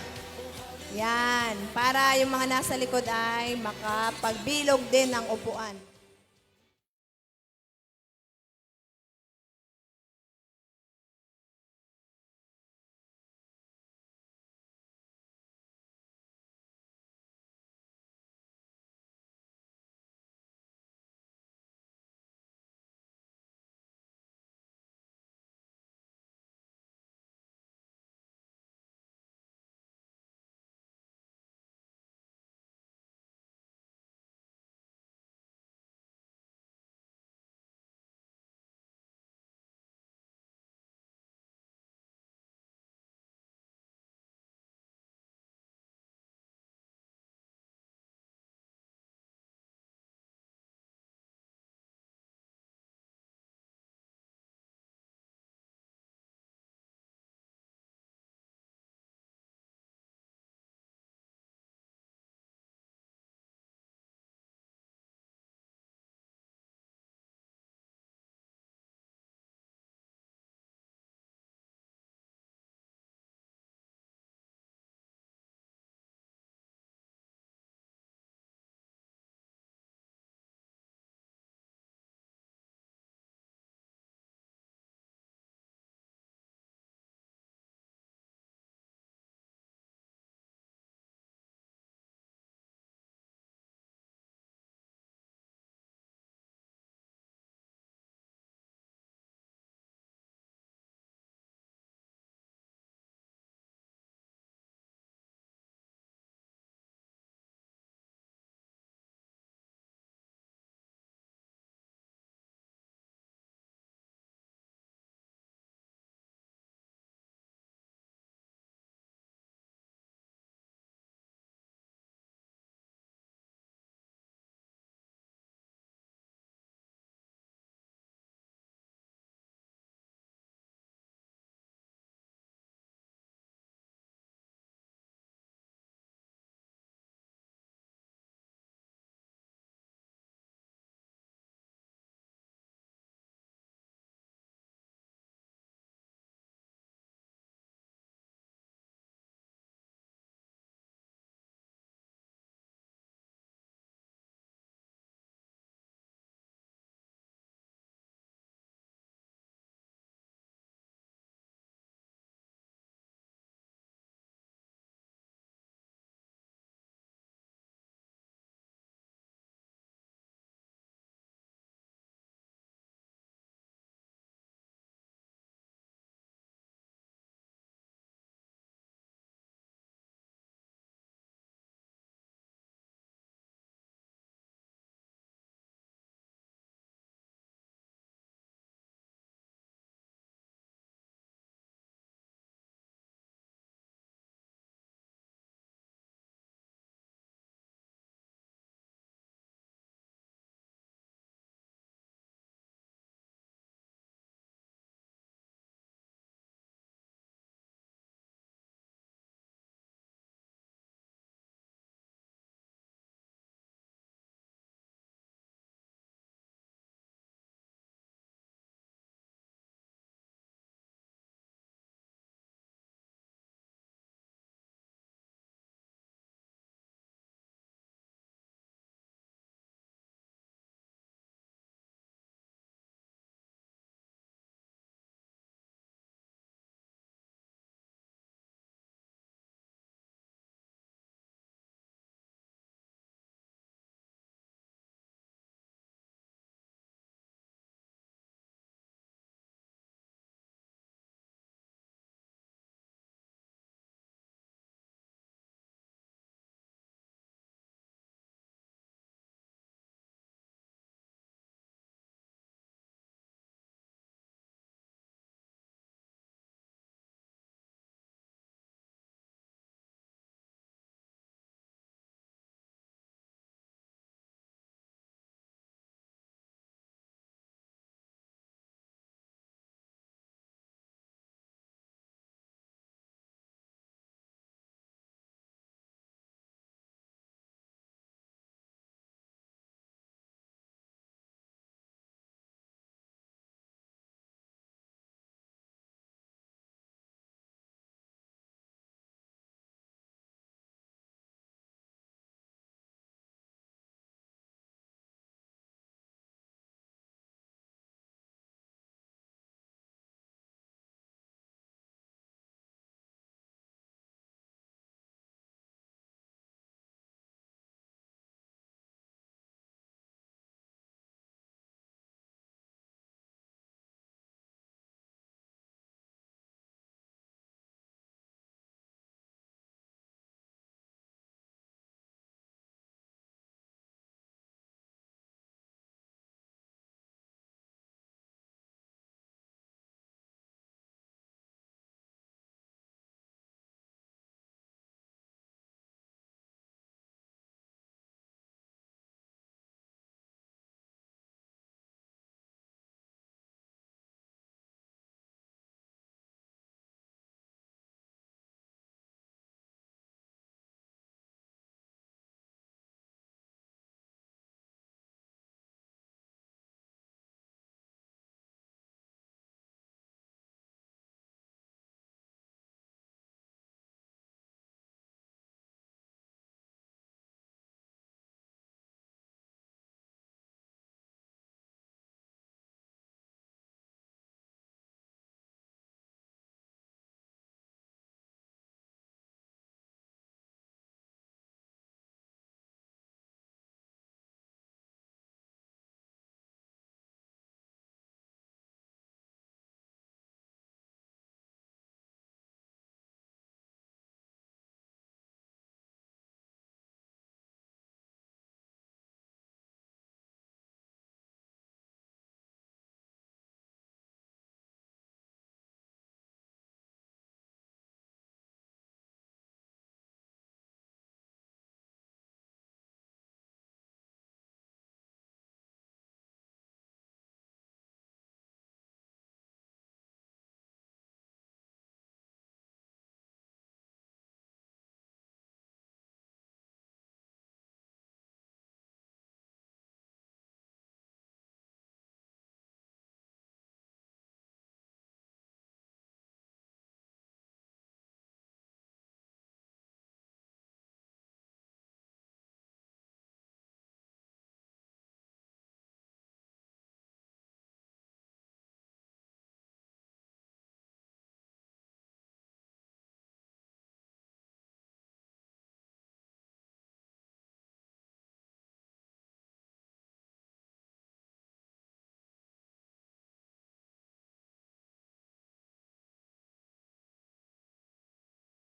Yan. Para yung mga nasa likod ay makapagbilog din ng upuan.